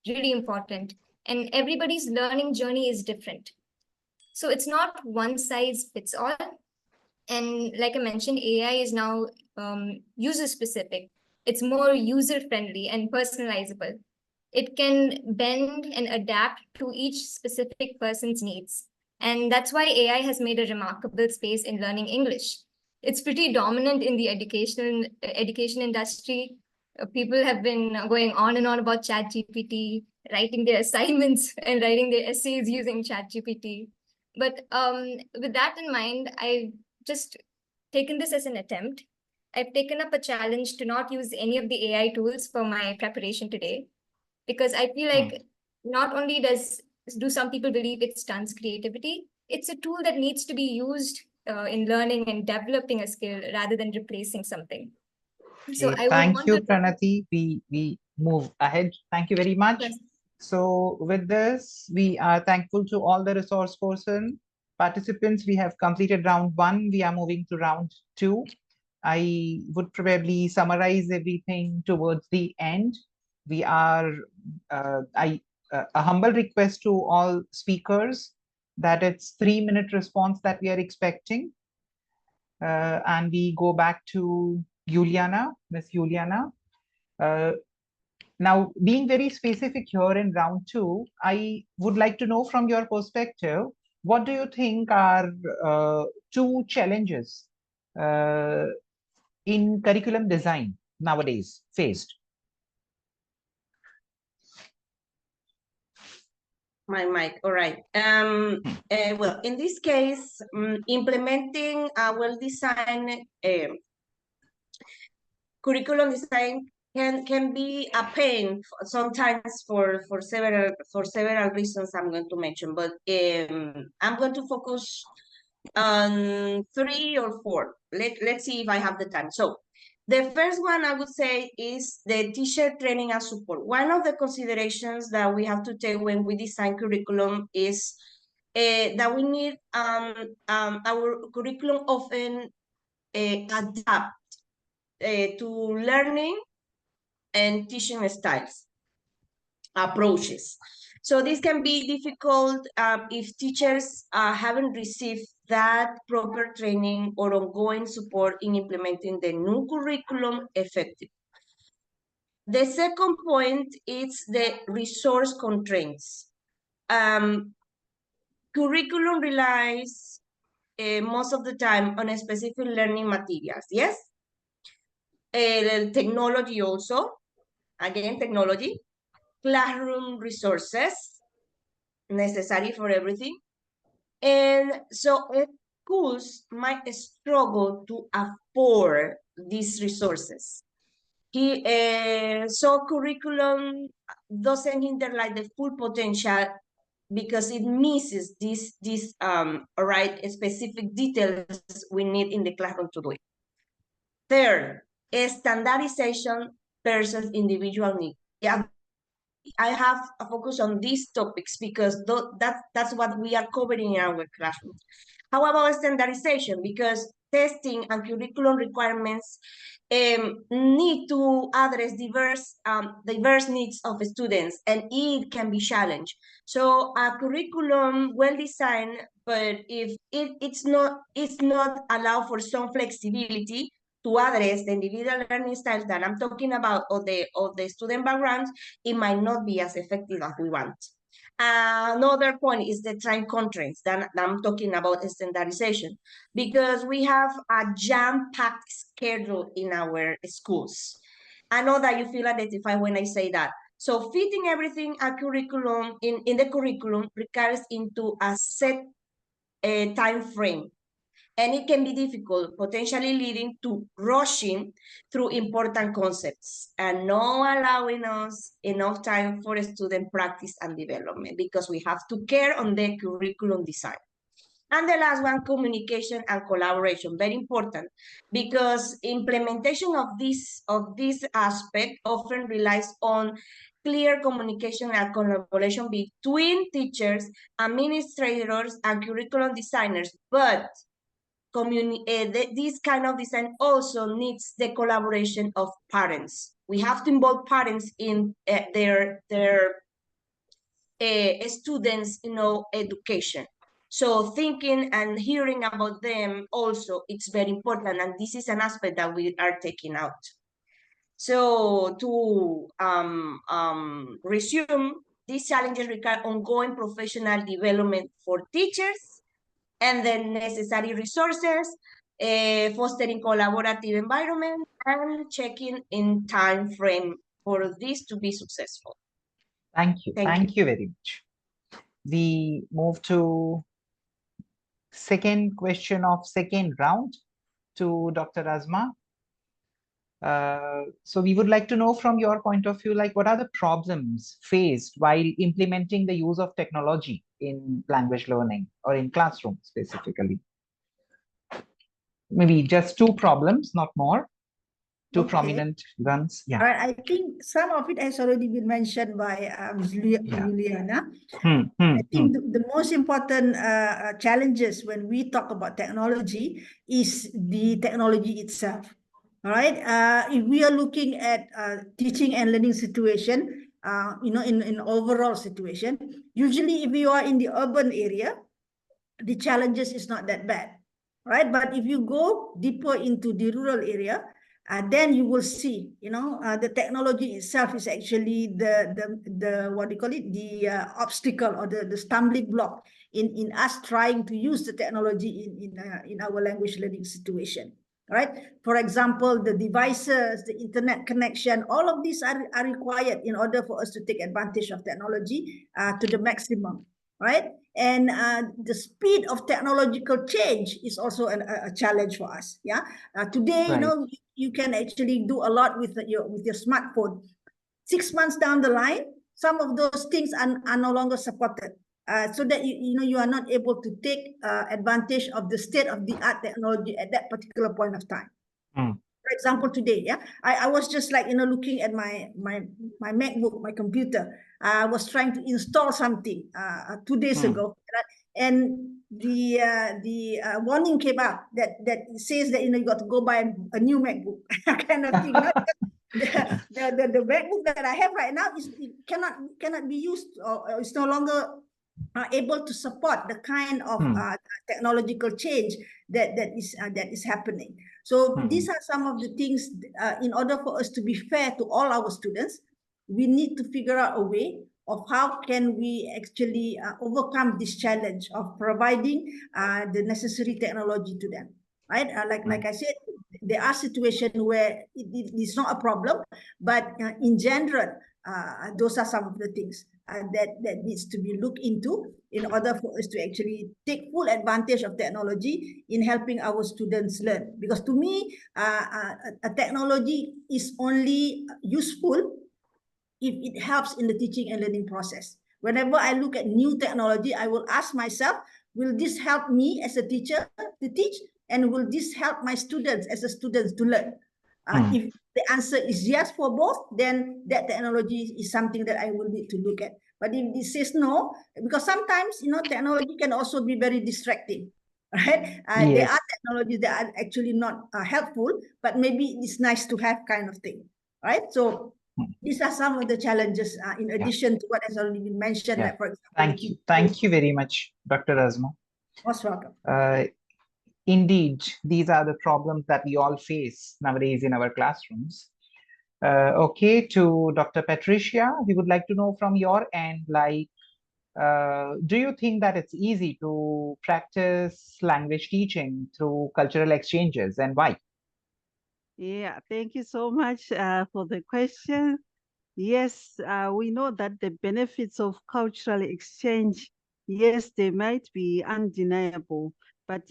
really important, and everybody's learning journey is different. So it's not one size fits all. And like I mentioned, AI is now user specific. It's more user friendly and personalizable. It can bend and adapt to each specific person's needs. And that's why AI has made a remarkable space in learning English. It's pretty dominant in the education industry. People have been going on and on about ChatGPT, writing their assignments and writing their essays using ChatGPT. But with that in mind, I've just taken this as an attempt. I've taken up a challenge to not use any of the AI tools for my preparation today, because I feel like not only do some people believe it stunts creativity, it's a tool that needs to be used in learning and developing a skill rather than replacing something. So Okay, I would thank want you, to Pranati. We move ahead. Thank you very much. Yes. So with this, we are thankful to all the resource person participants. We have completed round 1. We are moving to round 2. I would probably summarize everything towards the end. We are, a humble request to all speakers that it's 3-minute response that we are expecting. And we go back to Juliana, Miss Juliana. Now, being very specific here in round 2, I would like to know from your perspective, what do you think are 2 challenges in curriculum design nowadays faced? My mic, all right. Well, in this case, implementing a well-designed curriculum design can be a pain sometimes for several reasons I'm going to mention, but I'm going to focus on 3 or 4. Let's see if I have the time. So the first one I would say is the teacher training and support. One of the considerations that we have to take when we design curriculum is that we need our curriculum often adapt to learning and teaching styles, approaches. So this can be difficult if teachers haven't received that proper training or ongoing support in implementing the new curriculum effectively. The second point is the resource constraints. Curriculum relies most of the time on a specific learning materials, yes? Technology also, again, technology, classroom resources necessary for everything. And so schools might struggle to afford these resources. So curriculum doesn't hinder like the full potential because it misses these right specific details we need in the classroom to do it. Third, standardization versus individual need. Yeah, I have a focus on these topics because that's what we are covering in our classroom. How about standardization? Because testing and curriculum requirements need to address diverse needs of students, and it can be challenged. So a curriculum well designed, but if it's not allowed for some flexibility to address the individual learning styles that I'm talking about, or the student backgrounds, it might not be as effective as we want. Another point is the time constraints that I'm talking about standardization, because we have a jam-packed schedule in our schools. I know that you feel identified when I say that. So fitting everything a curriculum in the curriculum requires into a set time frame. And it can be difficult, potentially leading to rushing through important concepts and not allowing us enough time for student practice and development, because we have to care on the curriculum design. And the last one, communication and collaboration, very important, because implementation of this aspect often relies on clear communication and collaboration between teachers, administrators, and curriculum designers. But this kind of design also needs the collaboration of parents. We have to involve parents in their students, education. So thinking and hearing about them also, it's very important, and this is an aspect that we are taking out. So to resume, these challenges require ongoing professional development for teachers, and then necessary resources, fostering collaborative environment, and checking in time frame for this to be successful. Thank you. Thank you very much. We move to second question of second round to Dr. Azma. So we would like to know from your point of view, like what are the problems faced while implementing the use of technology in language learning or in classrooms specifically? Maybe just two problems, not more. Two prominent ones. Yeah. All right. I think some of it has already been mentioned by Juliana. I think the most important challenges when we talk about technology is the technology itself. All right. If we are looking at teaching and learning situation, in overall situation, usually if you are in the urban area, the challenges is not that bad, right? But if you go deeper into the rural area, then you will see, the technology itself is actually the what do you call it, the obstacle or the stumbling block in us trying to use the technology in our language learning situation. Right? For example, the devices, the internet connection, all of these are required in order for us to take advantage of technology to the maximum, right? And the speed of technological change is also a challenge for us. Yeah. Today, you can actually do a lot with your smartphone. 6 months down the line, some of those things are no longer supported. So that you are not able to take advantage of the state-of-the-art technology at that particular point of time. For example, today, I was just like looking at my MacBook, my computer. I was trying to install something 2 days ago, and the warning came up that says that you got to go buy a new MacBook kind of thing. The MacBook that I have right now it cannot be used, or it's no longer are able to support the kind of technological change that is happening. So these are some of the things. In order for us to be fair to all our students, we need to figure out a way of how can we actually overcome this challenge of providing the necessary technology to them, right? Like I said, there are situations where it's not a problem, but in general, those are some of the things that needs to be looked into in order for us to actually take full advantage of technology in helping our students learn. Because to me, a technology is only useful if it helps in the teaching and learning process. Whenever I look at new technology, I will ask myself, will this help me as a teacher to teach? And will this help my students as a student to learn? If the answer is yes for both, then that technology is something that I will need to look at. But if it says no, because sometimes, technology can also be very distracting, right? There are technologies that are actually not helpful, but maybe it's nice to have kind of thing, right? So these are some of the challenges in addition to what has already been mentioned. Like, for example, Thank you very much, Dr. Azma. Most welcome. Indeed, these are the problems that we all face nowadays in our classrooms. Okay, to Dr. Patricia, we would like to know from your end, do you think that it's easy to practice language teaching through cultural exchanges, and why? Yeah, thank you so much for the question. Yes, we know that the benefits of cultural exchange, yes, they might be undeniable, but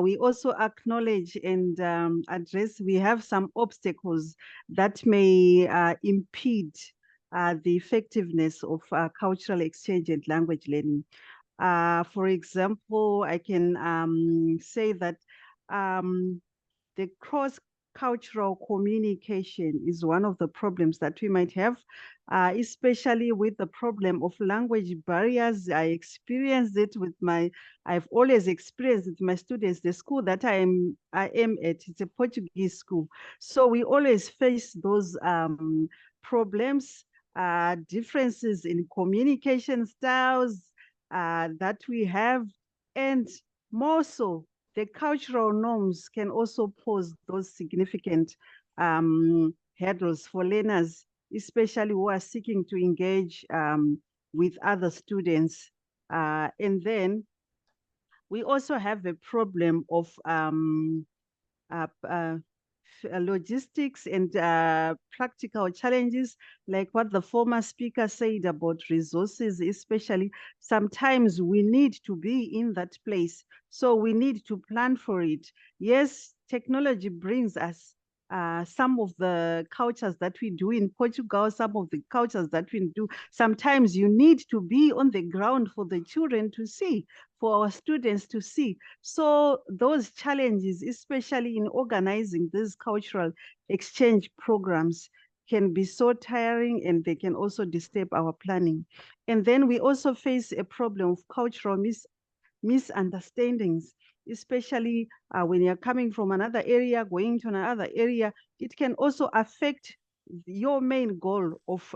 we also acknowledge and address we have some obstacles that may impede the effectiveness of cultural exchange and language learning. For example, I can say that the cross-cultural communication is one of the problems that we might have, especially with the problem of language barriers. I've always experienced it with my students. The school that I am at, it's a Portuguese school. So we always face those problems, differences in communication styles that we have, and more so, the cultural norms can also pose those significant hurdles for learners, especially who are seeking to engage with other students. And then we also have a problem of logistics and practical challenges, like what the former speaker said about resources, especially sometimes we need to be in that place. So we need to plan for it. Yes, technology brings us some of the cultures that we do in Portugal, some of the cultures that we do. Sometimes you need to be on the ground for the children to see, for our students to see. So those challenges, especially in organizing these cultural exchange programs, can be so tiring, and they can also disturb our planning. And then we also face a problem of cultural misunderstandings, especially when you're coming from another area, going to another area. It can also affect your main goal of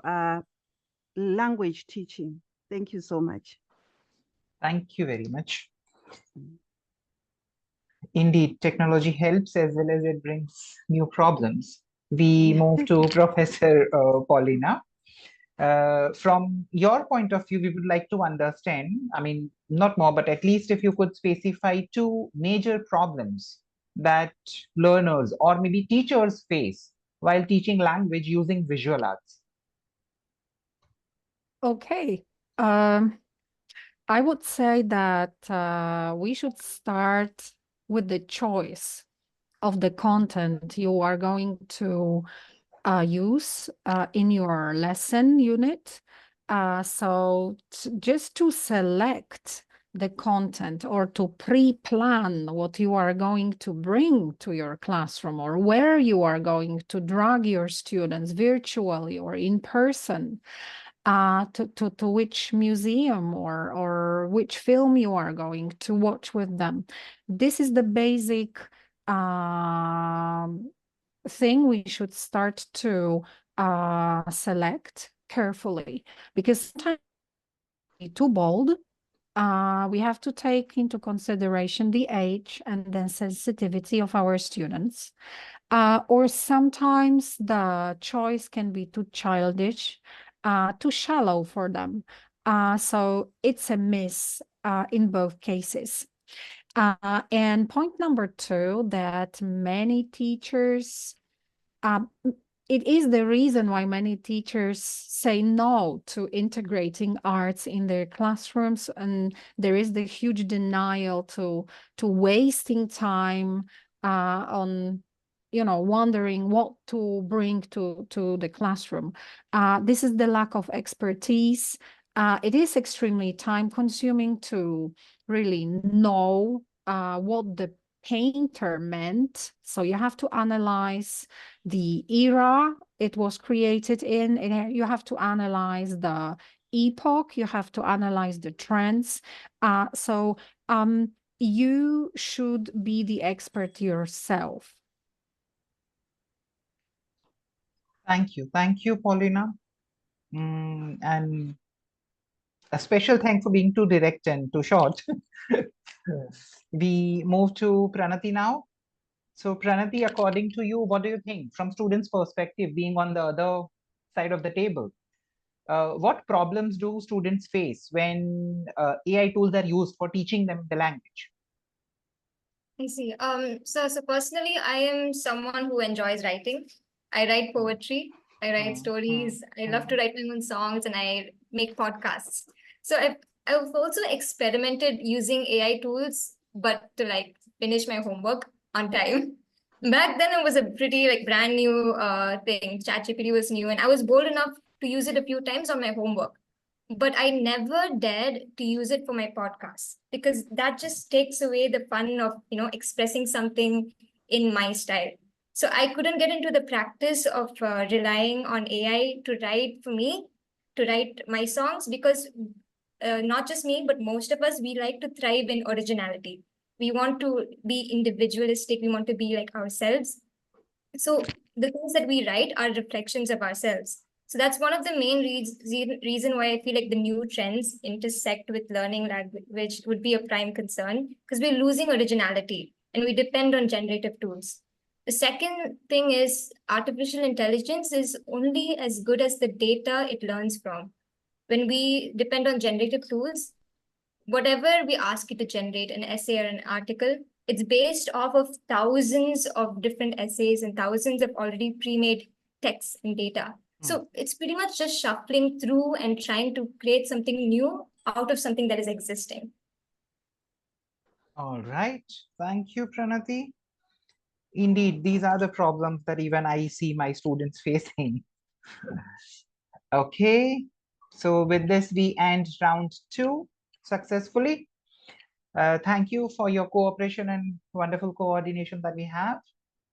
language teaching. Thank you so much. Thank you very much. Indeed, technology helps as well as it brings new problems. We move to Professor Paulina. From your point of view, we would like to understand, I mean, not more, but at least if you could specify two major problems that learners or maybe teachers face while teaching language using visual arts. Okay. I would say that we should start with the choice of the content you are going to use in your lesson unit. So just to select the content or to pre-plan what you are going to bring to your classroom, or where you are going to drag your students virtually or in person, to which museum or which film you are going to watch with them. This is the basic thing we should start to select carefully, because sometimes it's too bold we have to take into consideration the age and then sensitivity of our students. Or sometimes the choice can be too childish, too shallow for them. So it's a miss in both cases. And point number 2, that many teachers, it is the reason why many teachers say no to integrating arts in their classrooms, and there is the huge denial to wasting time on wondering what to bring to the classroom. This is the lack of expertise. It is extremely time consuming to really know what the painter meant. So you have to analyze the era it was created in, and you have to analyze the epoch, you have to analyze the trends. So you should be the expert yourself. Thank you, Paulina. And a special thanks for being too direct and too short. We move to Pranati now. So Pranati, according to you, what do you think from students' perspective, being on the other side of the table? What problems do students face when AI tools are used for teaching them the language? I see. So personally, I am someone who enjoys writing. I write poetry, I write stories, I love to write my own songs, and I make podcasts. So I've also experimented using AI tools, but to like finish my homework on time. Back then, it was a pretty like brand new thing. ChatGPT was new, and I was bold enough to use it a few times on my homework. But I never dared to use it for my podcast because that just takes away the fun of, expressing something in my style. So I couldn't get into the practice of relying on AI to write for me, to write my songs, because not just me, but most of us, we like to thrive in originality. We want to be individualistic. We want to be like ourselves. So the things that we write are reflections of ourselves. So that's one of the main reason why I feel like the new trends intersect with learning language would be a prime concern, because we're losing originality and we depend on generative tools. The second thing is artificial intelligence is only as good as the data it learns from. When we depend on generative tools, whatever we ask it to generate, an essay or an article, it's based off of thousands of different essays and thousands of already pre-made texts and data. So it's pretty much just shuffling through and trying to create something new out of something that is existing. All right. Thank you, Pranati. Indeed, these are the problems that even I see my students facing. Okay. So with this, we end round 2 successfully. Thank you for your cooperation and wonderful coordination that we have.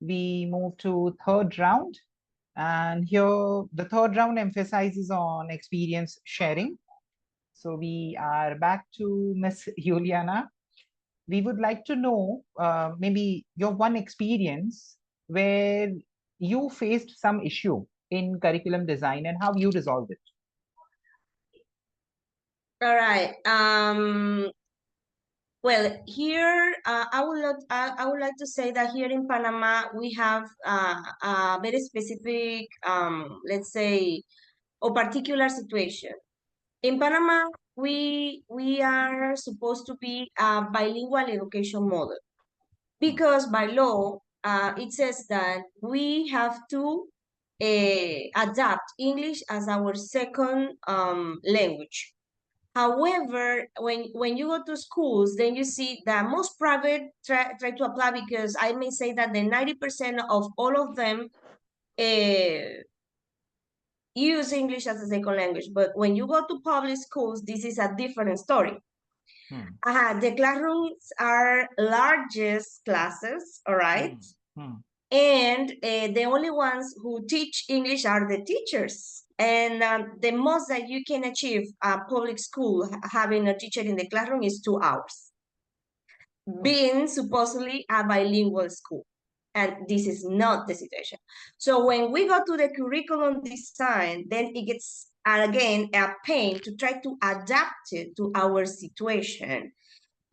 We move to third round. And here, the third round emphasizes on experience sharing. So we are back to Miss Juliana. We would like to know maybe your one experience where you faced some issue in curriculum design and how you resolved it. All right. Well, here I would like to say that here in Panama we have a very specific, let's say, or particular situation. In Panama, we are supposed to be a bilingual education model because by law it says that we have to adapt English as our second language. However, when you go to schools, then you see that most private try to apply, because I may say that the 90% of all of them use English as a second language. But when you go to public schools, this is a different story. The classrooms are largest classes, all right? And the only ones who teach English are the teachers. And the most that you can achieve a public school having a teacher in the classroom is 2 hours, being supposedly a bilingual school. And this is not the situation. So when we go to the curriculum design, then it gets, again, a pain to try to adapt it to our situation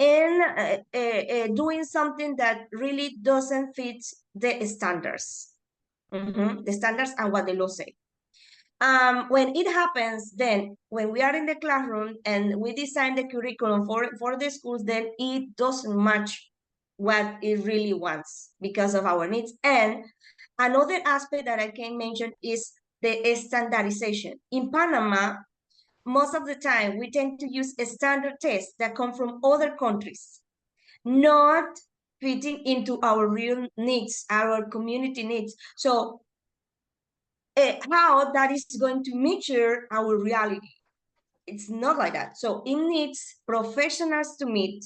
and doing something that really doesn't fit the standards, the standards and what the law say. When it happens, then when we are in the classroom and we design the curriculum for the schools, then it doesn't match what it really wants because of our needs. And another aspect that I can mention is the standardization. In Panama, most of the time, we tend to use a standard tests that come from other countries, not fitting into our real needs, our community needs. So how that is going to measure our reality? It's not like that. So it needs professionals to meet.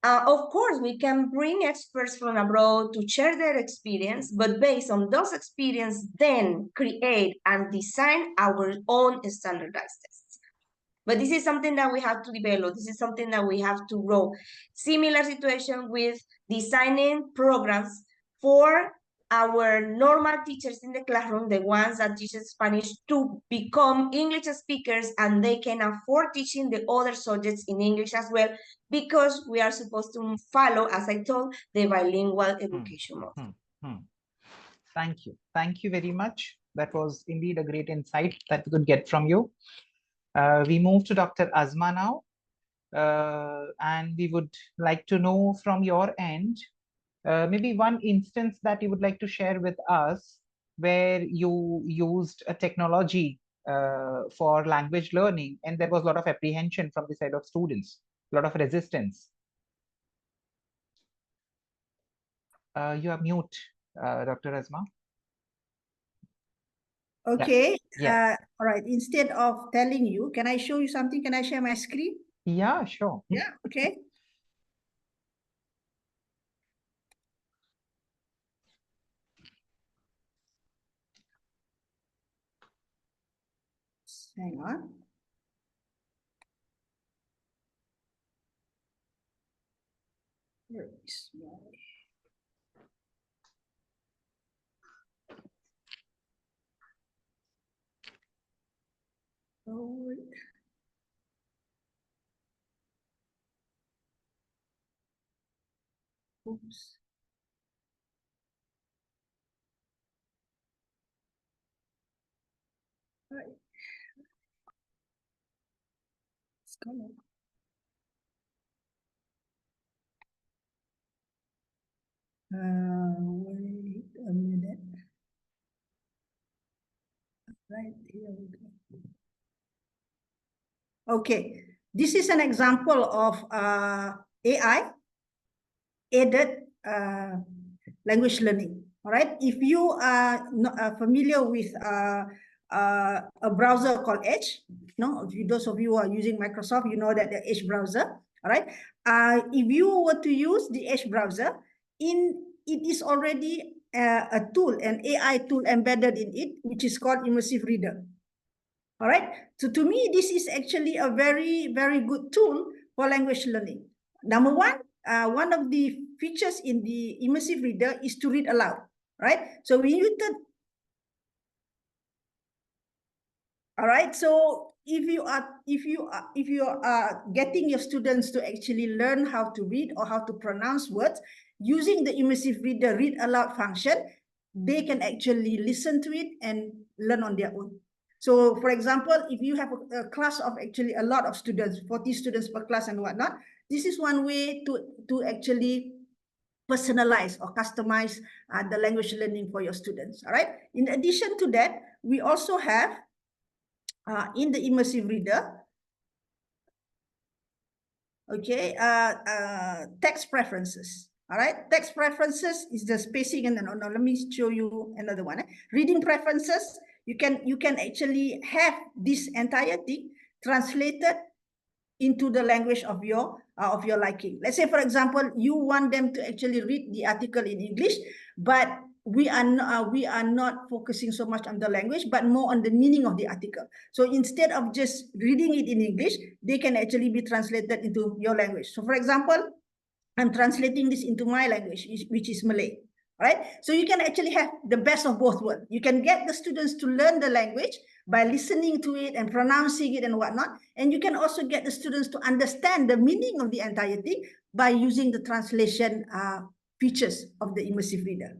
Of course, we can bring experts from abroad to share their experience, but based on those experience, then create and design our own standardized tests. But this is something that we have to develop. This is something that we have to grow. Similar situation with designing programs for our normal teachers in the classroom, the ones that teach Spanish, to become English speakers, and they can afford teaching the other subjects in English as well, because we are supposed to follow, as I told, the bilingual education model. Thank you. Thank you very much. That was indeed a great insight that we could get from you. We move to Dr. Azma now, and we would like to know from your end, maybe one instance that you would like to share with us where you used a technology for language learning and there was a lot of apprehension from the side of students, a lot of resistance. You are mute, Dr. Azma. Okay. Yeah. All right. Instead of telling you, can I show you something? Can I share my screen? Yeah, sure. Yeah. Okay. Hang on. Where is my... Oh, wait. Oops. Right. It's coming. Wait a minute. Right here we go. Okay, this is an example of AI aided language learning. All right, if you are not familiar with a browser called Edge, no, those of you who are using Microsoft, you know that the Edge browser. All right, if you were to use the Edge browser, it is already a tool, an AI tool embedded in it, which is called Immersive Reader. All right. So to me, this is actually a very, very good tool for language learning. Number one of the features in the immersive reader is to read aloud, right? So when you all right. So if you are getting your students to actually learn how to read or how to pronounce words using the immersive reader read aloud function, they can actually listen to it and learn on their own. So for example, if you have a class of actually a lot of students, 40 students per class and whatnot, this is one way to actually personalize or customize the language learning for your students. All right. In addition to that, we also have in the immersive reader, okay, text preferences. All right, text preferences is the spacing, and no, let me show you another one. Reading preferences. You can actually have this entire thing translated into the language of your liking. Let's say, for example, you want them to actually read the article in English, but we are not focusing so much on the language, but more on the meaning of the article. So instead of just reading it in English, they can actually be translated into your language. So for example, I'm translating this into my language, which is Malay. right? So you can actually have the best of both worlds. You can get the students to learn the language by listening to it and pronouncing it and whatnot. And you can also get the students to understand the meaning of the entire thing by using the translation features of the immersive reader.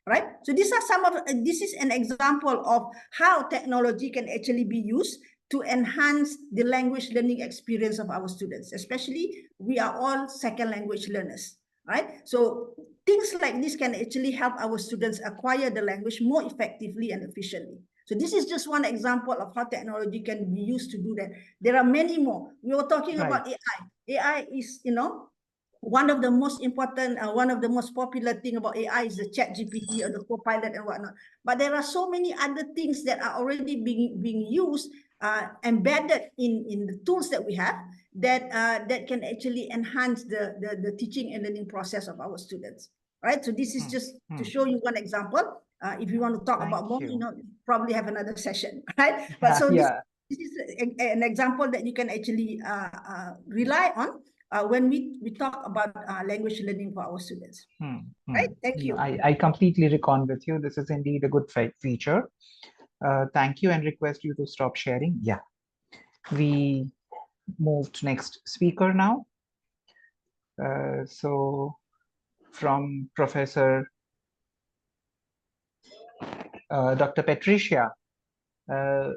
Right? So these are some of, this is an example of how technology can actually be used to enhance the language learning experience of our students, especially we are all second language learners, right? So things like this can actually help our students acquire the language more effectively and efficiently. So this is just one example of how technology can be used to do that. There are many more. We were talking about AI. AI is, you know, one of the most important, one of the most popular thing about AI is the ChatGPT or the Copilot and whatnot. But there are so many other things that are already being used, embedded in the tools that we have that that can actually enhance the teaching and learning process of our students. Right. So this is just to show you one example. If you want to talk about more, you know, probably have another session, right? But so this is an example that you can actually rely on when we talk about language learning for our students. Right? Thank you. I completely recon with you. This is indeed a good feature. Thank you, and request you to stop sharing. Yeah. We move to next speaker now. So from Professor Dr. Patricia,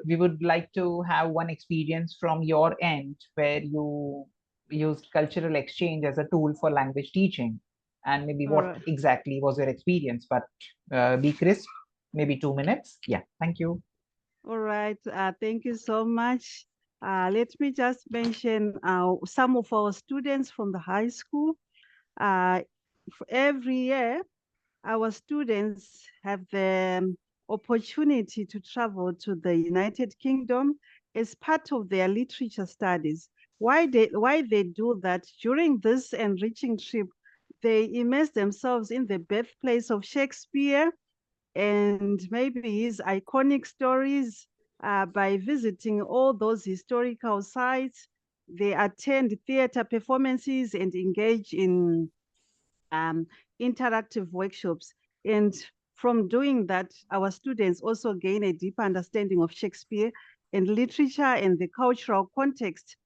we would like to have one experience from your end where you used cultural exchange as a tool for language teaching, and maybe what exactly was your experience, but be crisp, maybe 2 minutes. Yeah, thank you. All right, thank you so much. Let me just mention some of our students from the high school. Every year, our students have the opportunity to travel to the United Kingdom as part of their literature studies. Why they do that? During this enriching trip, they immerse themselves in the birthplace of Shakespeare and maybe his iconic stories. By visiting all those historical sites. They attend theater performances and engage in interactive workshops. And from doing that, our students also gain a deep understanding of Shakespeare and literature and the cultural context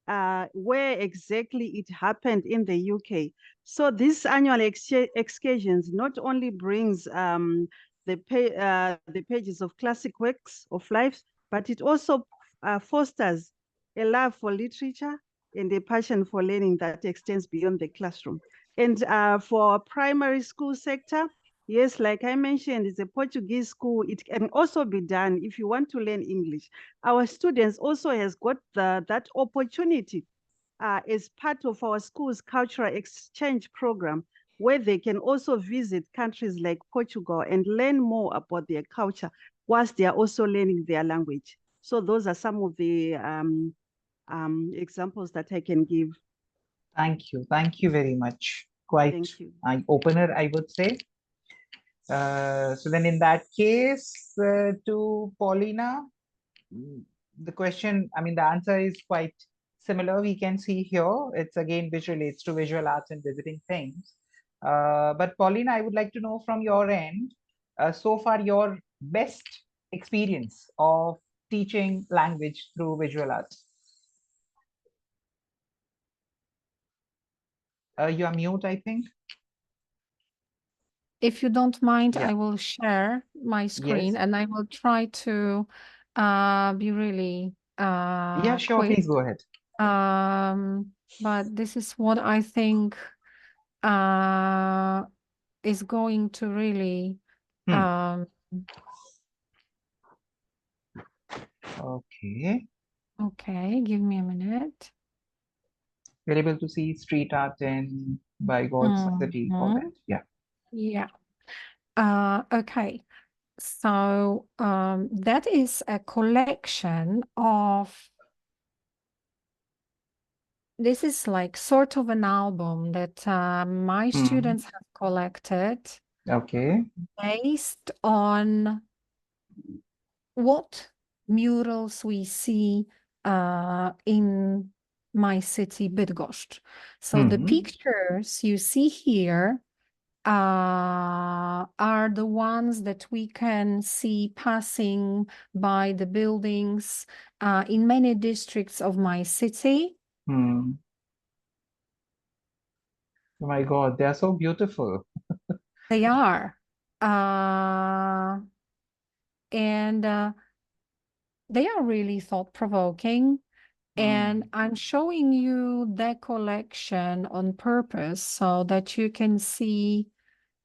where exactly it happened in the UK. So these annual excursions not only brings the pages of classic works of life, but it also fosters a love for literature and a passion for learning that extends beyond the classroom. And for primary school sector, yes, like I mentioned, it's a Portuguese school. It can also be done if you want to learn English. Our students also has got that opportunity as part of our school's cultural exchange program, where they can also visit countries like Portugal and learn more about their culture whilst they are also learning their language. So those are some of the examples that I can give. Thank you very much. Quite eye-opener, I would say. So then in that case, to Paulina, the question, I mean, the answer is quite similar. We can see here, it's again, which relates to visual arts and visiting things. But Paulina, I would like to know from your end, so far your best experience of teaching language through visual arts. You are mute, I think. If you don't mind, I will share my screen and I will try to be really yeah, sure, quick. please go ahead. But this is what I think is going to really okay, give me a minute. We're able to see street art in by God's city comment. Yeah. Okay. So that is a collection of, this is like sort of an album that my students have collected. Okay. Based on what murals we see in my city, Bydgoszcz. So the pictures you see here are the ones that we can see passing by the buildings in many districts of my city. Hmm. Oh my God, they are so beautiful. They are. And they are really thought-provoking. And I'm showing you that collection on purpose so that you can see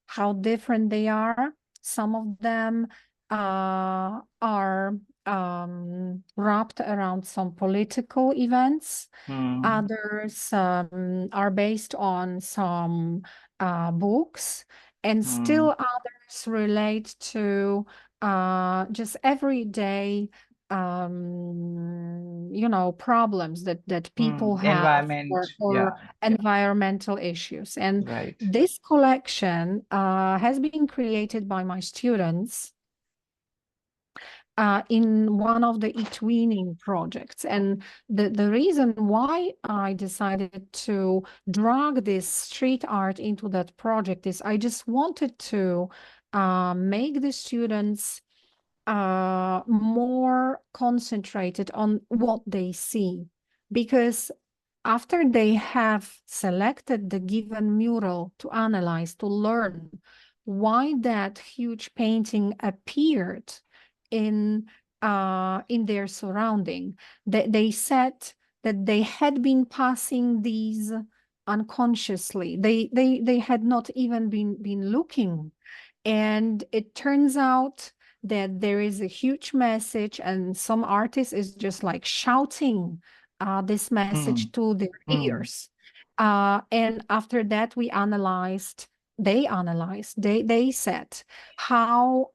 how different they are. Some of them are wrapped around some political events. Others are based on some books, and still others relate to just everyday problems that people have, Environment. or Yeah, environmental issues. And right. this collection has been created by my students in one of the e-twinning projects. And the reason why I decided to drag this street art into that project is I just wanted to make the students more concentrated on what they see, because after they have selected the given mural to analyze, to learn why that huge painting appeared in their surrounding, they said that they had been passing these unconsciously. They had not even been looking. And it turns out that there is a huge message, and some artist is just like shouting this message to their ears. And after that, they said, how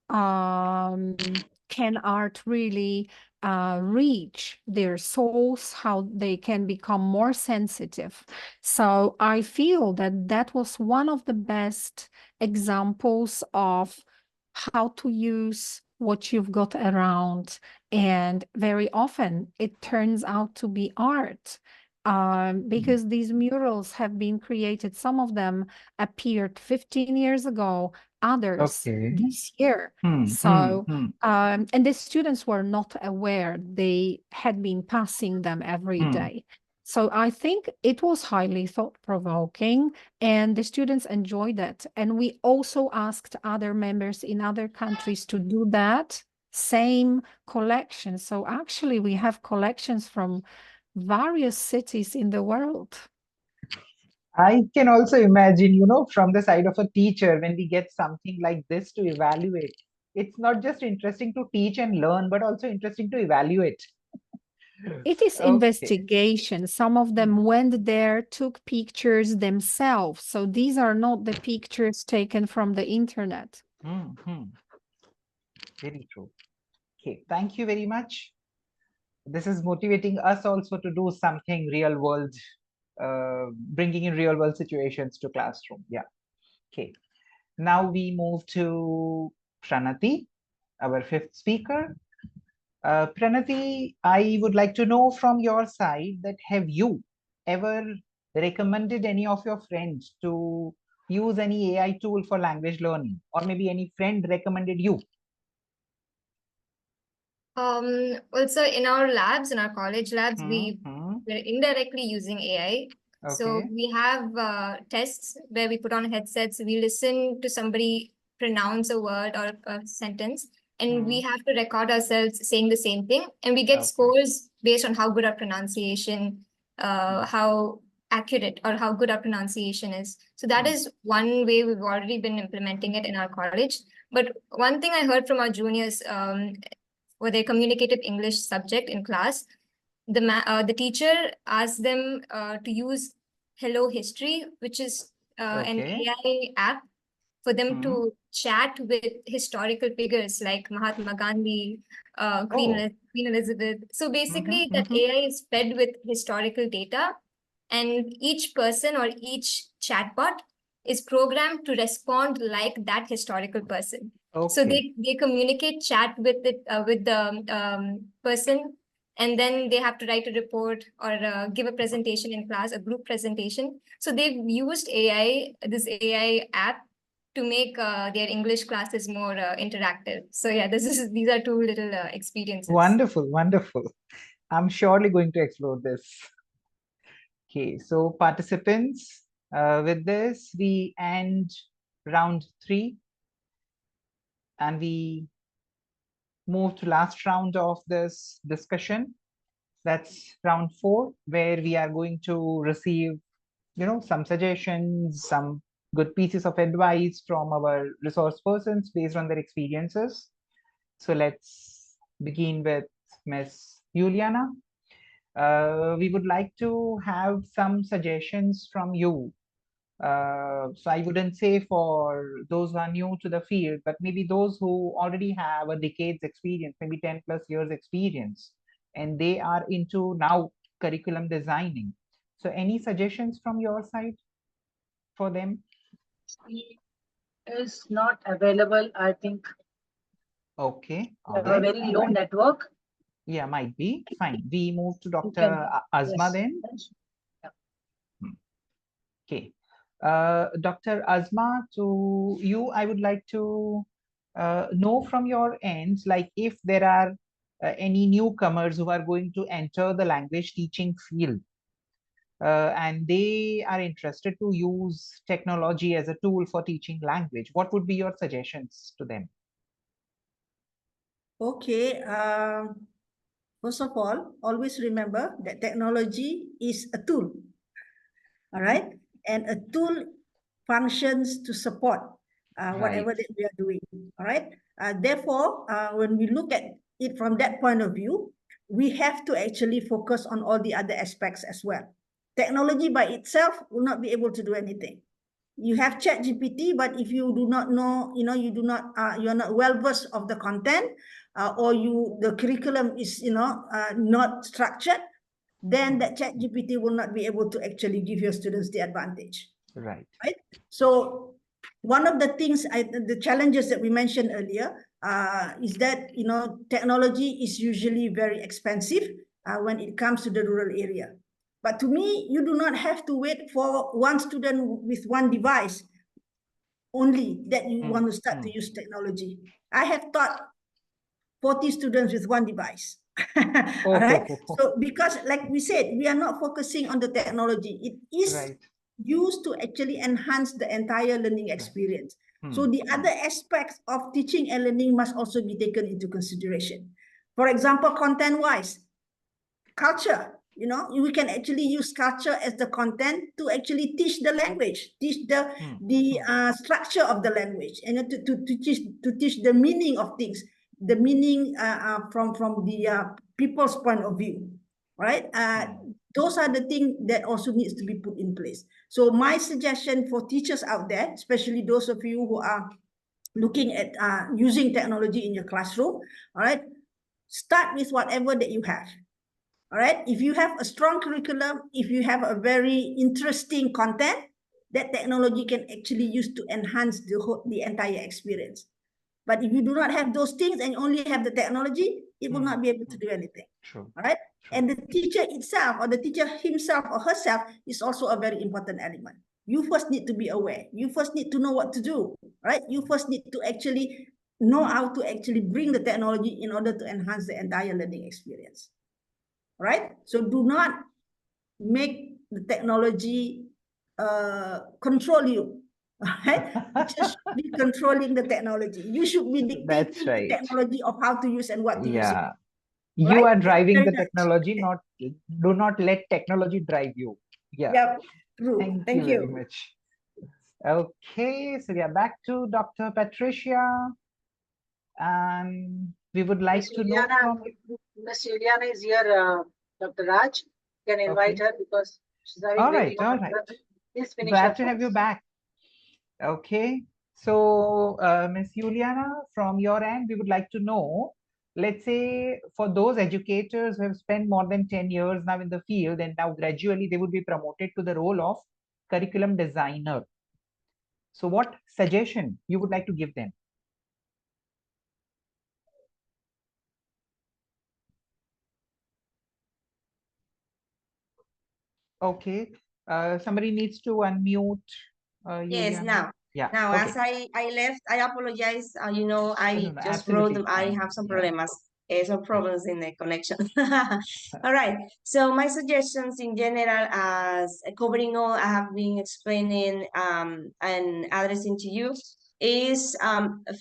can art really reach their souls, how they can become more sensitive. So I feel that that was one of the best examples of how to use what you've got around. And very often it turns out to be art. Because these murals have been created, some of them appeared 15 years ago, others Okay. this year. So, and the students were not aware they had been passing them every day. So I think it was highly thought-provoking, and the students enjoyed it. And we also asked other members in other countries to do that same collection. So actually we have collections from various cities in the world. I can also imagine, from the side of a teacher, when we get something like this to evaluate, it's not just interesting to teach and learn, but also interesting to evaluate. It is Okay. investigation. Some of them went there, took pictures themselves. So these are not the pictures taken from the internet. Very true. Okay, thank you very much. This is motivating us also to do something real world, bringing in real world situations to classroom. Yeah. Okay. Now we move to Pranati, our fifth speaker. Pranati, I would like to know from your side that have you ever recommended any of your friends to use any AI tool for language learning, or maybe any friend recommended you? Also in our labs, in our college labs, we're indirectly using AI. So Okay. we have tests where we put on headsets, we listen to somebody pronounce a word or a sentence, and we have to record ourselves saying the same thing, and we get scores based on how good our pronunciation, how accurate or how good our pronunciation is. So that is one way we've already been implementing it in our college. But one thing I heard from our juniors, for their communicative English subject in class, the teacher asked them to use Hello History, which is an AI app for them to chat with historical figures like Mahatma Gandhi, Queen Elizabeth. So basically, that AI is fed with historical data, and each person or each chatbot is programmed to respond like that historical person. So they communicate, chat with the person, and then they have to write a report or give a presentation in class, a group presentation. So they've used AI, this AI app, to make their English classes more interactive. So yeah, these are two little experiences. Wonderful, wonderful. I'm surely going to explore this. Okay, so participants, with this, we end round 3 and we move to last round of this discussion. That's round 4, where we are going to receive, some suggestions, some good pieces of advice from our resource persons based on their experiences. So let's begin with Miss Juliana. We would like to have some suggestions from you. So I wouldn't say for those who are new to the field, but maybe those who already have a decade's experience, maybe 10 plus years experience, and they are into now curriculum designing. So any suggestions from your side for them? Is not available, I think. Okay. We have a very low network. Yeah, might be. Fine. We move to Dr. can- Azma yes. then. Yeah. Okay. Dr. Azma, to you, I would like to know from your end, like if there are any newcomers who are going to enter the language teaching field, and they are interested to use technology as a tool for teaching language, what would be your suggestions to them? Okay. First of all, always remember that technology is a tool. All right. And a tool functions to support whatever Right. that we are doing. All right. Therefore, when we look at it from that point of view, we have to actually focus on all the other aspects as well. Technology by itself will not be able to do anything. You have ChatGPT, but if you do not know, you do not, you're not well versed of the content, or the curriculum is, not structured, then that ChatGPT will not be able to actually give your students the advantage. Right. Right. So one of the things, the challenges that we mentioned earlier, is that technology is usually very expensive when it comes to the rural area. But to me, you do not have to wait for one student with one device only that you want to start to use technology. I have taught 40 students with one device. All right. So because like we said, we are not focusing on the technology. It is Right. used to actually enhance the entire learning experience. So the other aspects of teaching and learning must also be taken into consideration. For example, content-wise, culture, we can actually use culture as the content to actually teach the language, teach the structure of the language, and to teach the meaning of things, the meaning from the people's point of view, right? Those are the things that also needs to be put in place. So my suggestion for teachers out there, especially those of you who are looking at using technology in your classroom, all right, start with whatever that you have. All right. If you have a strong curriculum, if you have a very interesting content, that technology can actually use to enhance the entire experience. But if you do not have those things and you only have the technology, it will not be able to do anything. True. All right. And the teacher itself, or the teacher himself or herself, is also a very important element. You first need to be aware. You first need to know what to do. Right. You first need to actually know how to actually bring the technology in order to enhance the entire learning experience. Right? So do not make the technology control you. Right? Just be controlling the technology. You should be dictating the technology of how to use and what to use it. You are driving the Very nice. technology, do not let technology drive you. Yeah. True. Thank you very much. Okay, so we are back to Dr. Patricia, and we would like to know from Miss Juliana is here, Dr. Raj. You can invite her because she's having all right. Please finish. Glad to have you back. Okay, so Miss Juliana, from your end, we would like to know, let's say for those educators who have spent more than 10 years now in the field, and now gradually they would be promoted to the role of curriculum designer. So what suggestion you would like to give them? Okay, somebody needs to unmute. Yes, Juliana. now. Yeah. Now, Okay. as I left, I apologize. You know, I No, no, just wrote absolutely them. I fine. have some Yeah. problems, some problems in the connection. All right. So my suggestions in general, as covering all I have been explaining and addressing to you, is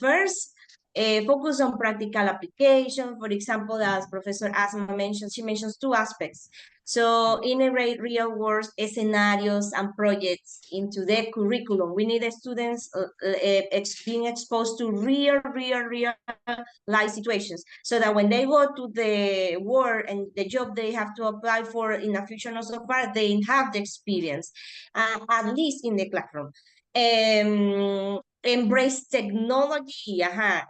first. Focus on practical application. For example, as Professor Asma mentioned, she mentions two aspects. So integrate real world scenarios and projects into the curriculum. We need the students being exposed to real life situations, so that when they go to the work and the job they have to apply for in a future or so far, they have the experience, at least in the classroom. Embrace technology.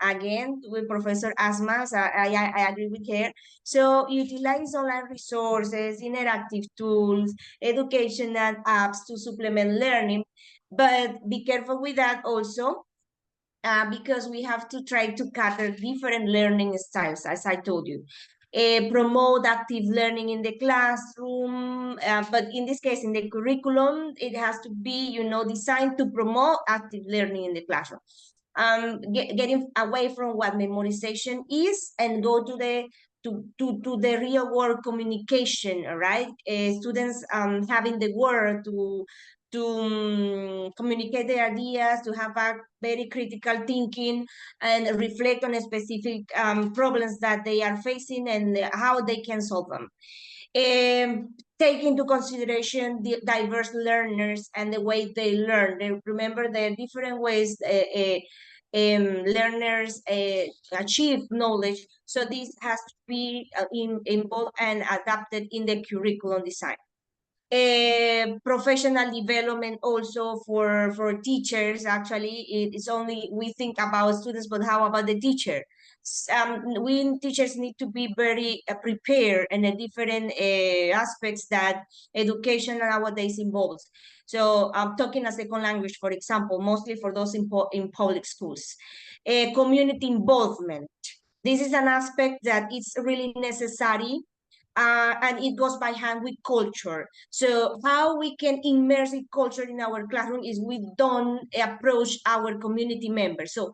Again, with Professor Asma, I agree with her. So utilize online resources, interactive tools, educational apps to supplement learning, but be careful with that also, because we have to try to cater different learning styles, as I told you. Promote active learning in the classroom, but in this case, in the curriculum, it has to be, you know, designed to promote active learning in the classroom. Getting away from what memorization is and go to the real world communication, all right? Students having the word to communicate their ideas, to have a very critical thinking and reflect on specific problems that they are facing and how they can solve them. Take into consideration the diverse learners and the way they learn. Remember the different ways learners achieve knowledge. So this has to be involved and adapted in the curriculum design. Professional development also for teachers. Actually, it's only we think about students, but how about the teacher? We teachers need to be very prepared in the different aspects that education nowadays involves. So I'm talking a second language, for example, mostly for those in public schools. Community involvement. This is an aspect that it's really necessary, and it goes by hand with culture. So how we can immerse culture in our classroom is we don't approach our community members. So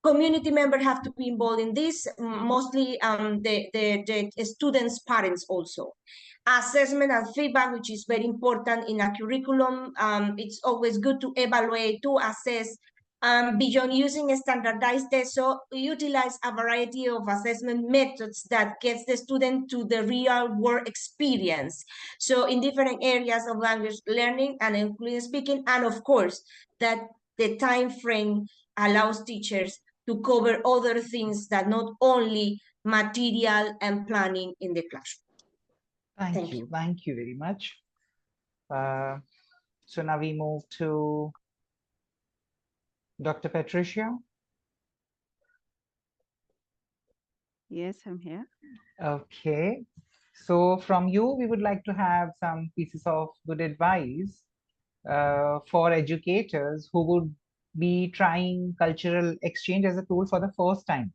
community members have to be involved in this, mostly the students' parents also. Assessment and feedback, which is very important in a curriculum. It's always good to evaluate, to assess. Beyond using standardized tests, so utilize a variety of assessment methods that gets the student to the real world experience. So in different areas of language learning and including speaking, and of course, that the time frame allows teachers to cover other things that not only material and planning in the classroom. Thank you. Thank you very much. So now we move to Dr. Patricia. Yes, I'm here. Okay. So from you, we would like to have some pieces of good advice for educators who would be trying cultural exchange as a tool for the first time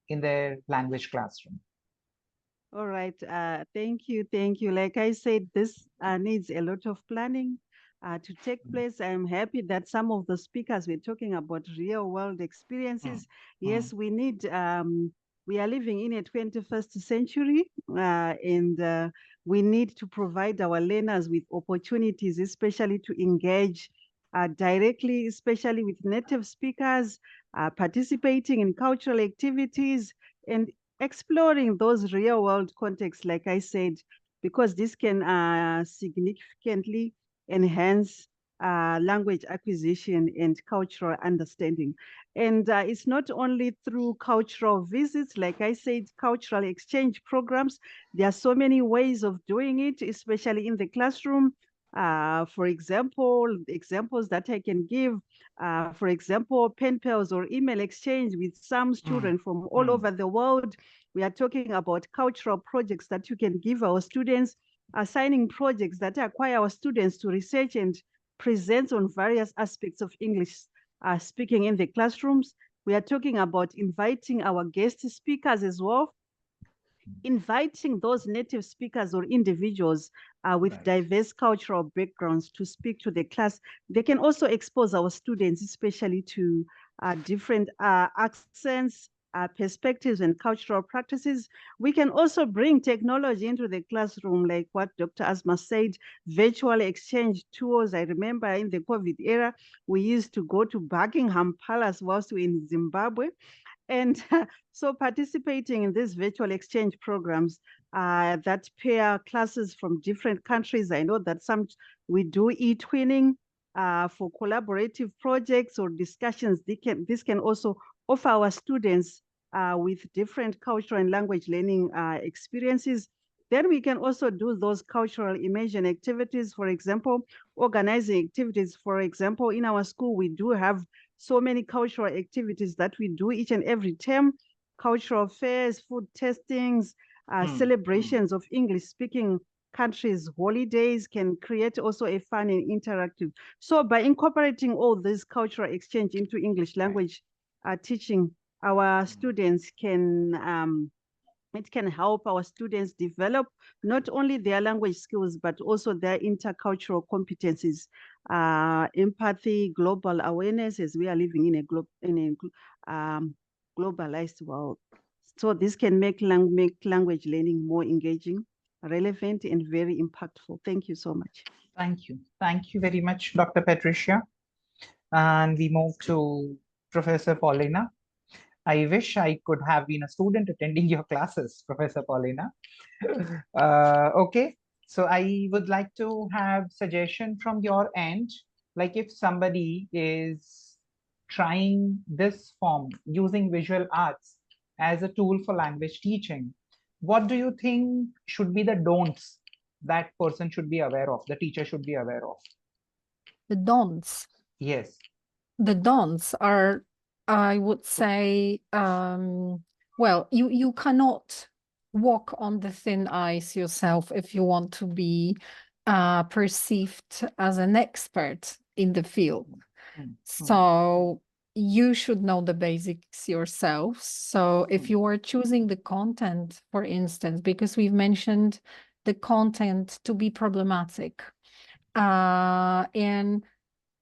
in their language classroom. All right. Thank you. Thank you. Like I said, this needs a lot of planning to take place. I'm happy that some of the speakers were talking about real world experiences. Yes, we need, we are living in a 21st century, and we need to provide our learners with opportunities, especially to engage directly, especially with native speakers, participating in cultural activities, and exploring those real world contexts, like I said, because this can significantly enhance language acquisition and cultural understanding. And it's not only through cultural visits, like I said, cultural exchange programs. There are so many ways of doing it, especially in the classroom. For example, examples that I can give, for example, pen pals or email exchange with some students from all over the world. We are talking about cultural projects that you can give our students, assigning projects that acquire our students to research and present on various aspects of English speaking in the classrooms. We are talking about inviting our guest speakers as well inviting those native speakers or individuals with Right. diverse cultural backgrounds to speak to the class. They can also expose our students, especially to different accents, perspectives, and cultural practices. We can also bring technology into the classroom, like what Dr. Asma said, virtual exchange tours. I remember in the COVID era, we used to go to Buckingham Palace whilst we were in Zimbabwe. And so participating in these virtual exchange programs that pair classes from different countries. I know that some we do e-twinning for collaborative projects or discussions. This can also offer our students with different cultural and language learning experiences. Then we can also do those cultural immersion activities, for example, organizing activities. For example, in our school, we do have so many cultural activities that we do each and every term, cultural fairs, food tastings, celebrations of English-speaking countries, holidays can create also a fun and interactive. So by incorporating all this cultural exchange into English language teaching, our students can it can help our students develop not only their language skills, but also their intercultural competencies, empathy, global awareness, as we are living in a globalized world. So this can make language learning more engaging, relevant, and very impactful. Thank you so much. Thank you. Thank you very much, Dr. Patricia. And we move to Professor Paulina. I wish I could have been a student attending your classes, Professor Paulina. Okay, so I would like to have suggestion from your end. Like if somebody is trying this form using visual arts as a tool for language teaching, what do you think should be the don'ts that person should be aware of, the teacher should be aware of? The don'ts. Yes. The don'ts are, I would say, well, you cannot walk on the thin ice yourself if you want to be perceived as an expert in the field. So you should know the basics yourself. So if you are choosing the content, for instance, because we've mentioned the content to be problematic, and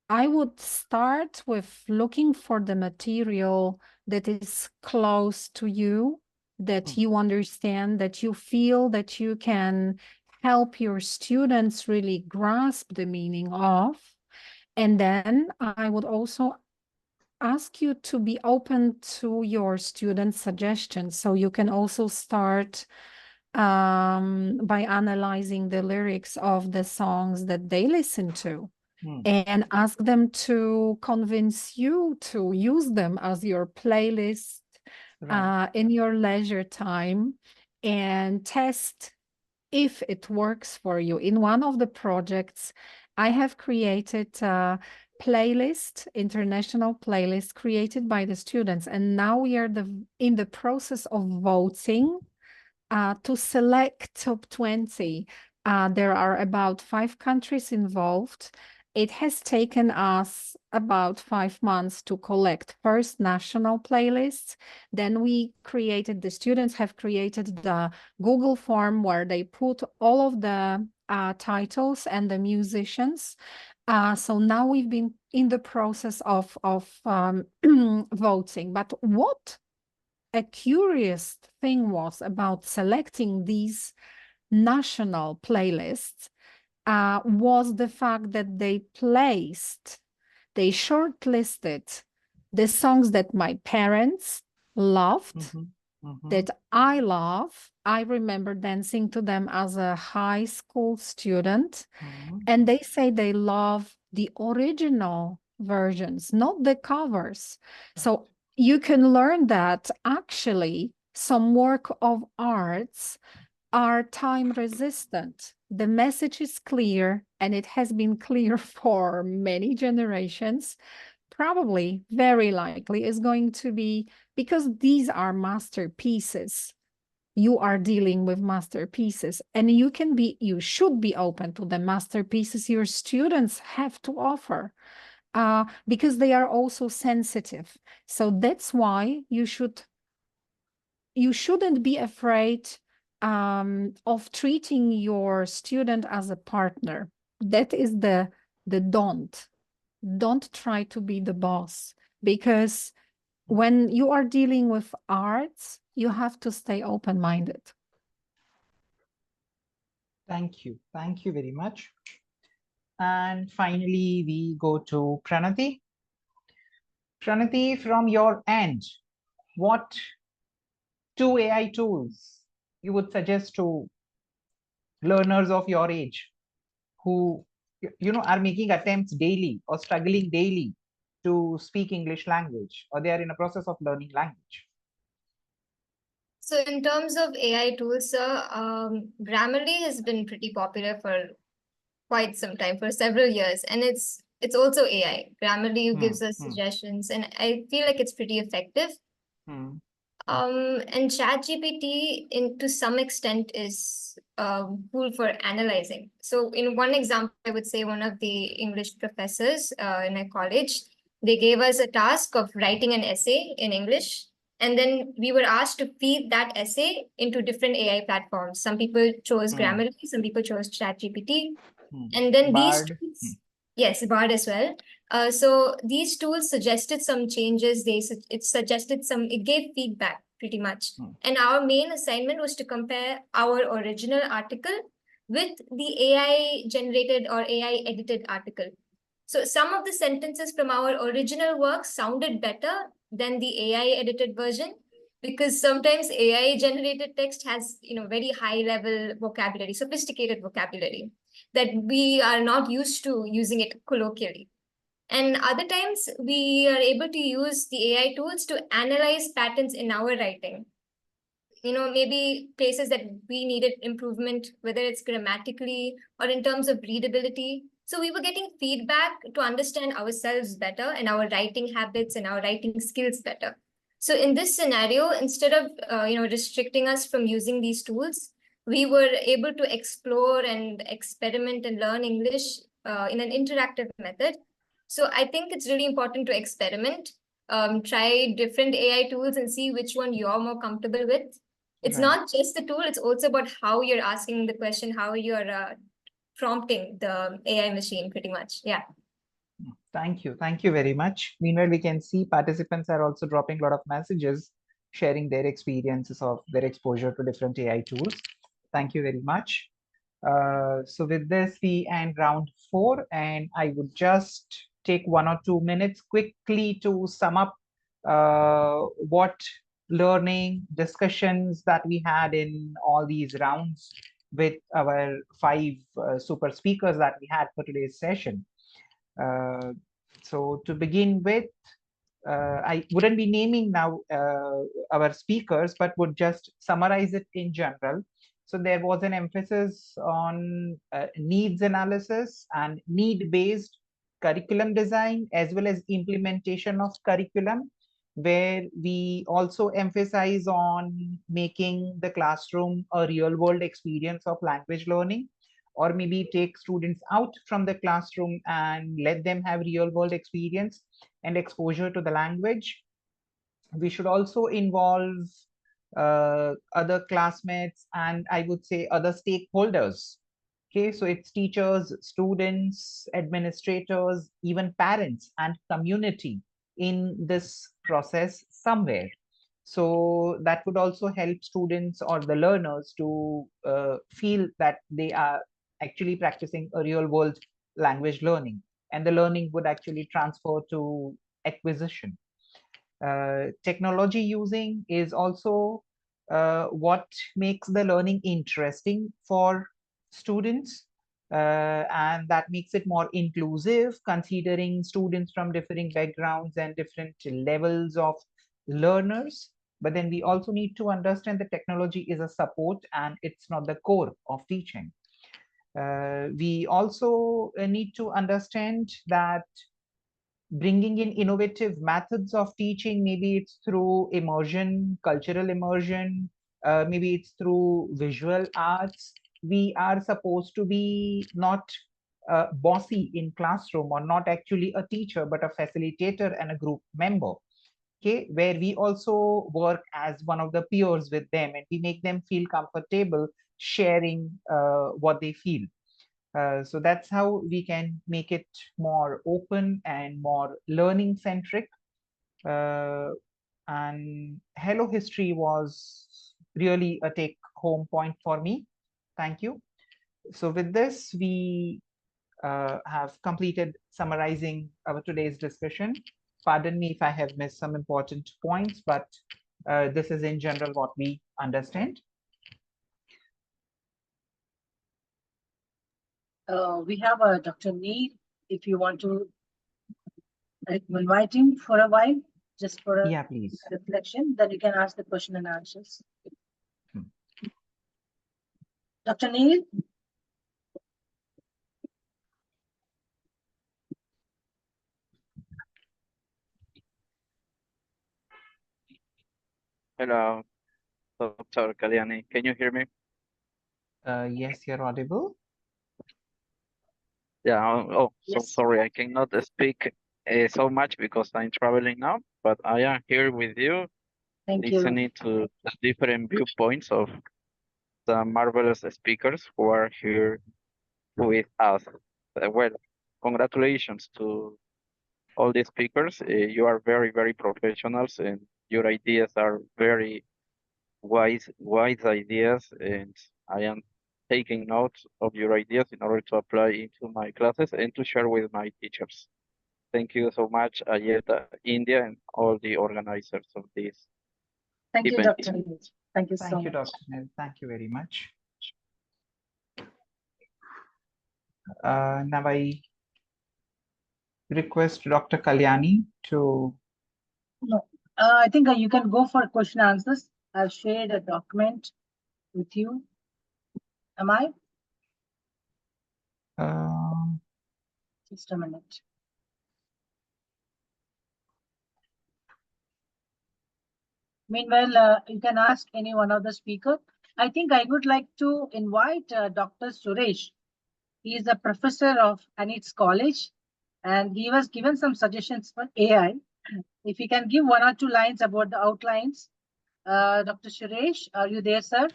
I would start with looking for the material that is close to you, that you understand, that you feel that you can help your students really grasp the meaning of. And then I would also ask you to be open to your students' suggestions. So you can also start by analyzing the lyrics of the songs that they listen to. And ask them to convince you to use them as your playlist in your leisure time and test if it works for you. In one of the projects, I have created a playlist, international playlist created by the students. And now we are in the process of voting to select top 20. There are about 5 countries involved. It has taken us about 5 months to collect first national playlists. Then the students have created the Google form where they put all of the titles and the musicians. So now we've been in the process of voting. But what a curious thing was about selecting these national playlists was the fact that they shortlisted the songs that my parents loved, that I love. I remember dancing to them as a high school student, and they say they love the original versions, not the covers. So you can learn that actually some work of arts are time resistant. The message is clear, and it has been clear for many generations. Probably, very likely, is going to be, because these are masterpieces. You are dealing with masterpieces, and you should be open to the masterpieces your students have to offer, because they are also sensitive. So that's why you shouldn't be afraid of treating your student as a partner. That is the don't. Don't try to be the boss, because when you are dealing with arts, you have to stay open-minded. Thank you. Thank you very much. And finally, we go to Pranati. Pranati, from your end, what 2 AI tools you would suggest to learners of your age who are making attempts daily or struggling daily to speak English language, or they are in a process of learning language? So in terms of AI tools, sir, Grammarly has been pretty popular for quite some time, for several years, and it's also AI. Grammarly gives us suggestions, and I feel like it's pretty effective. And ChatGPT, to some extent, is cool for analyzing. So in one example, I would say one of the English professors in my college, they gave us a task of writing an essay in English. And then we were asked to feed that essay into different AI platforms. Some people chose Grammarly, some people chose ChatGPT. And then Bard. these tools, yes, Bard as well. So these tools suggested some changes. It gave feedback pretty much. And our main assignment was to compare our original article with the AI generated or AI edited article. So some of the sentences from our original work sounded better than the AI edited version, because sometimes AI generated text has, very high level vocabulary, sophisticated vocabulary that we are not used to using it colloquially. And other times we are able to use the AI tools to analyze patterns in our writing. Maybe places that we needed improvement, whether it's grammatically or in terms of readability. So we were getting feedback to understand ourselves better and our writing habits and our writing skills better. So in this scenario, instead of restricting us from using these tools, we were able to explore and experiment and learn English in an interactive method. So I think it's really important to experiment, try different AI tools and see which one you're more comfortable with. It's not just the tool, it's also about how you're asking the question, how you're prompting the AI machine pretty much. Yeah. Thank you. Thank you very much. Meanwhile, we can see participants are also dropping a lot of messages, sharing their experiences of their exposure to different AI tools. Thank you very much. So with this, we end round 4, and I would just take 1 or 2 minutes quickly to sum up what learning discussions that we had in all these rounds with our 5 super speakers that we had for today's session. So to begin with, I wouldn't be naming now our speakers, but would just summarize it in general. So there was an emphasis on needs analysis and need-based curriculum design, as well as implementation of curriculum, where we also emphasize on making the classroom a real-world experience of language learning, or maybe take students out from the classroom and let them have real-world experience and exposure to the language. We should also involve other classmates and I would say other stakeholders. Okay, so it's teachers, students, administrators, even parents and community in this process somewhere. So that would also help students or the learners to feel that they are actually practicing a real world language learning, and the learning would actually transfer to acquisition. Technology using is also what makes the learning interesting for students, and that makes it more inclusive, considering students from differing backgrounds and different levels of learners. But then we also need to understand that technology is a support and it's not the core of teaching. We also need to understand that bringing in innovative methods of teaching, maybe it's through immersion, cultural immersion, maybe it's through visual arts. We are supposed to be not bossy in classroom, or not actually a teacher, but a facilitator and a group member. okay, where we also work as one of the peers with them, and we make them feel comfortable sharing what they feel. So that's how we can make it more open and more learning centric. And Hello History was really a take home point for me. Thank you. So with this, we have completed summarizing our today's discussion. Pardon me if I have missed some important points, but this is in general what we understand. We have Dr. Neil. If you want to invite him for a while, just for a Please. reflection, then you can ask the question and answers. Dr. Neil? Hello, Dr. Kalyani. Can you hear me? Yes, you're audible. Yeah. Oh, so Yes. sorry. I cannot speak so much because I'm traveling now, but I am here with you, Thank you. listening to the different viewpoints of the marvelous speakers who are here with us. Well, congratulations to all the speakers. You are very, very professionals, and your ideas are very wise ideas, and I am taking notes of your ideas in order to apply into my classes and to share with my teachers. Thank you so much, IELTA India, and all the organizers of this Thank you, event. Dr. Neil. Thank you so Thank you, much. Dr. Nil. Thank you very much. Now I request Dr. Kalyani to. No, I think you can go for question answers. I've shared a document with you. Am I? Just a minute. Meanwhile, you can ask any one of the speaker. I think I would like to invite Dr. Suresh. He is a professor of Anits College, and he was given some suggestions for AI. If you can give one or two lines about the outlines. Dr. Suresh, are you there, sir?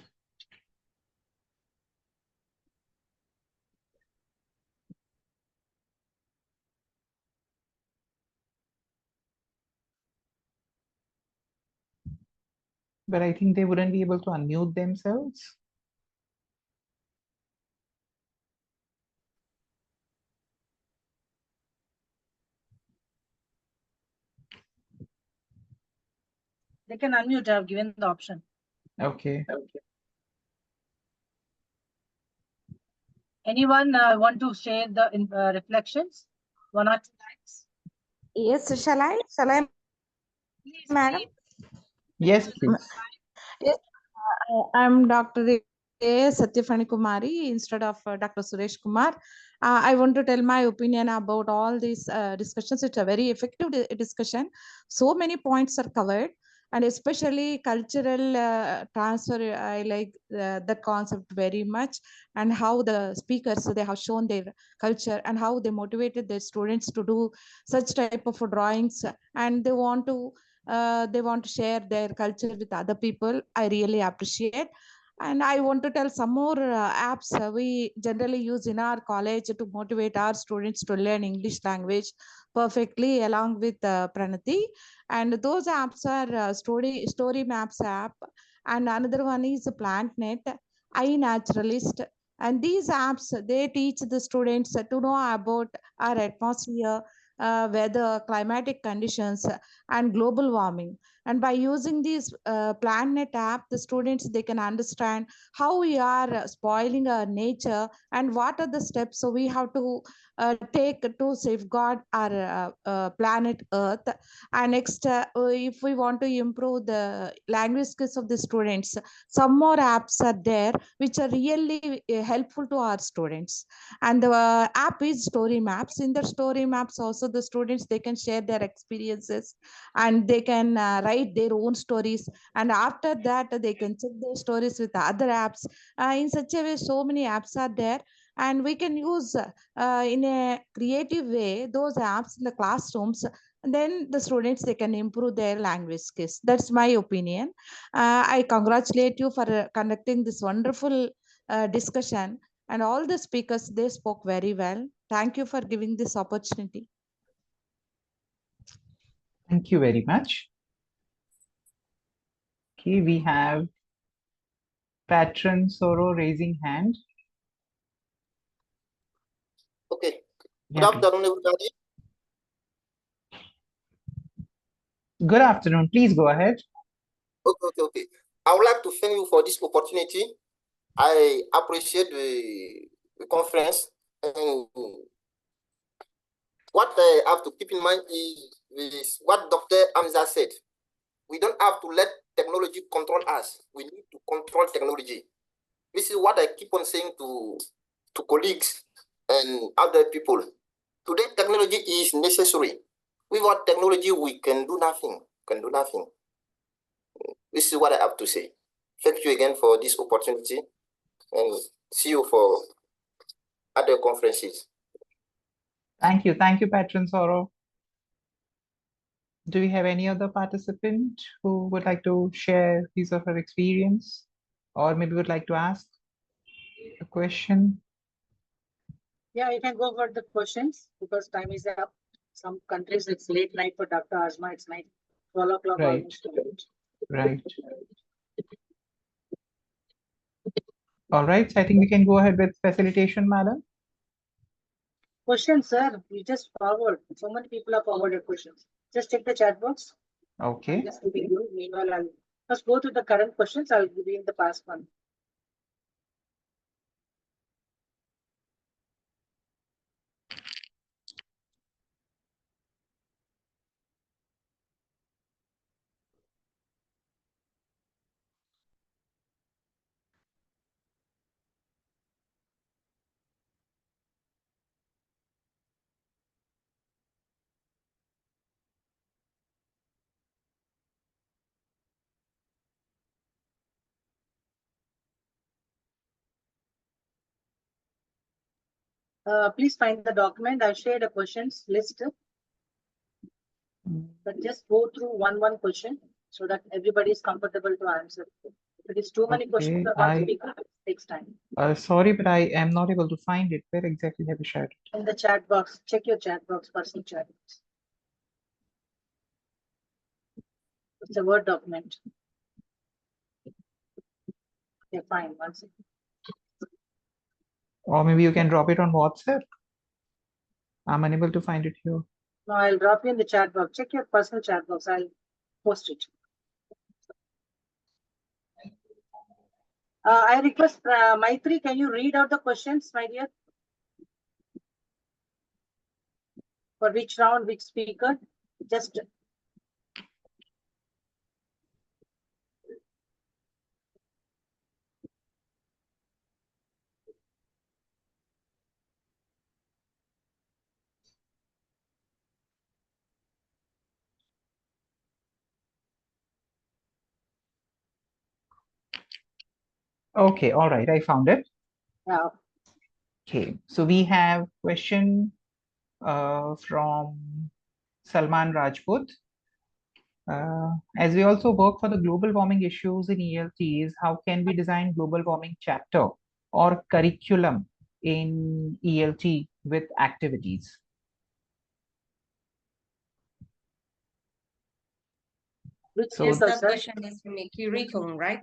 But I think they wouldn't be able to unmute themselves. They can unmute. I have given the option. Okay. Anyone want to share the reflections? One or two lines? Yes, shall I? Please, Madam? Yes, please. Yes, I'm Dr. A. Satyafani Kumari instead of Dr. Suresh Kumar. I want to tell my opinion about all these discussions. It's a very effective discussion. So many points are covered, and especially cultural transfer. I like that concept very much, and how the speakers, they have shown their culture and how they motivated their students to do such type of drawings, and they want to share their culture with other people. I really appreciate. And I want to tell some more apps we generally use in our college to motivate our students to learn English language perfectly, along with Pranati. And those apps are Story Maps app, and another one is PlantNet, iNaturalist. And these apps, they teach the students to know about our atmosphere, weather, climatic conditions, and global warming. And by using this planet app, the students, they can understand how we are spoiling our nature and what are the steps so we have to take to safeguard our planet earth. And next, if we want to improve the language skills of the students, some more apps are there which are really helpful to our students. And the app is Story Maps. In the Story Maps also, the students, they can share their experiences, and they can write their own stories, and after that they can check their stories with other apps. In such a way, so many apps are there, and we can use in a creative way those apps in the classrooms then the students, they can improve their language skills. That's my opinion. I congratulate you for conducting this wonderful discussion, and all the speakers, they spoke very well. Thank you for giving this opportunity. Thank you very much. Okay, we have Patron Soro raising hand. Okay. Good Yeah, please. afternoon, everybody. Good afternoon. Please go ahead. Okay. I would like to thank you for this opportunity. I appreciate the conference, and what I have to keep in mind is what Dr. Amza said. We don't have to let technology control us. We need to control technology. This is what I keep on saying to colleagues and other people. Today, technology is necessary. Without technology, we can do nothing. This is what I have to say. Thank you again for this opportunity, and see you for other conferences. Thank you, Patron Soro. Do we have any other participant who would like to share his or her experience, or maybe would like to ask a question? Yeah, you can go for the questions because time is up. Some countries it's late night for Dr. Asma. It's night 12 o'clock Right. almost. Right. All right. So I think we can go ahead with facilitation, madam. Questions, sir. You just forward. So many people have forwarded questions. Just check the chat box. Okay. Just giving you. Meanwhile, I'll first go to the current questions. I'll give you the past one. Please find the document. I shared a questions list. But just go through one question so that everybody is comfortable to answer. If it is too many questions for one speaker, it takes time. Sorry, but I am not able to find it. Where exactly have you shared it? In the chat box, check your chat box, personal chat box. It's a Word document. Okay, fine. One second. Or maybe you can drop it on WhatsApp. I'm unable to find it here. No, I'll drop you in the chat box. Check your personal chat box. I'll post it. I request Maitri, can you read out the questions, my dear? For which round, which speaker? Just Okay, all right, I found it. yeah. Okay, so we have question from Salman Rajput. As we also work for the global warming issues in ELTs, how can we design global warming chapter or curriculum in ELT with activities? So that question is from a curriculum, right?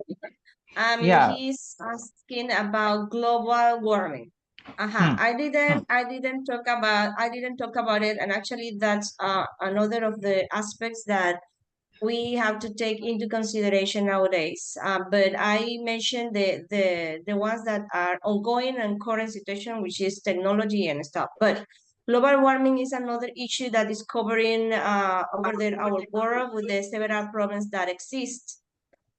Yeah. He's asking about global warming. I didn't talk about it, and actually that's another of the aspects that we have to take into consideration nowadays. But I mentioned the ones that are ongoing and current situation, which is technology and stuff. But global warming is another issue that is covering over our world with the several problems that exist.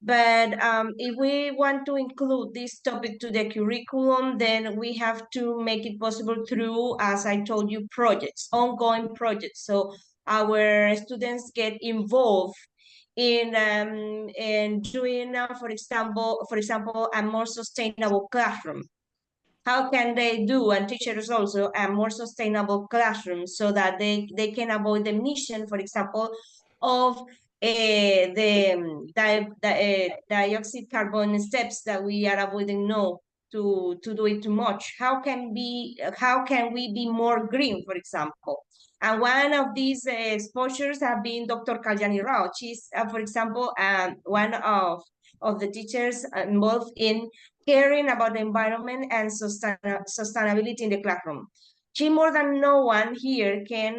But if we want to include this topic to the curriculum, then we have to make it possible through, as I told you, projects, ongoing projects. So our students get involved in doing, for example, a more sustainable classroom. how can they do, and teachers also, a more sustainable classroom so that they can avoid the emission, for example, of the dioxide carbon steps that we are avoiding now to do it too much. How can we be more green, for example? And one of these exposures have been Dr. Kalyani Rao. She's, for example, one of the teachers involved in caring about the environment and sustainability in the classroom. She, more than no one here, can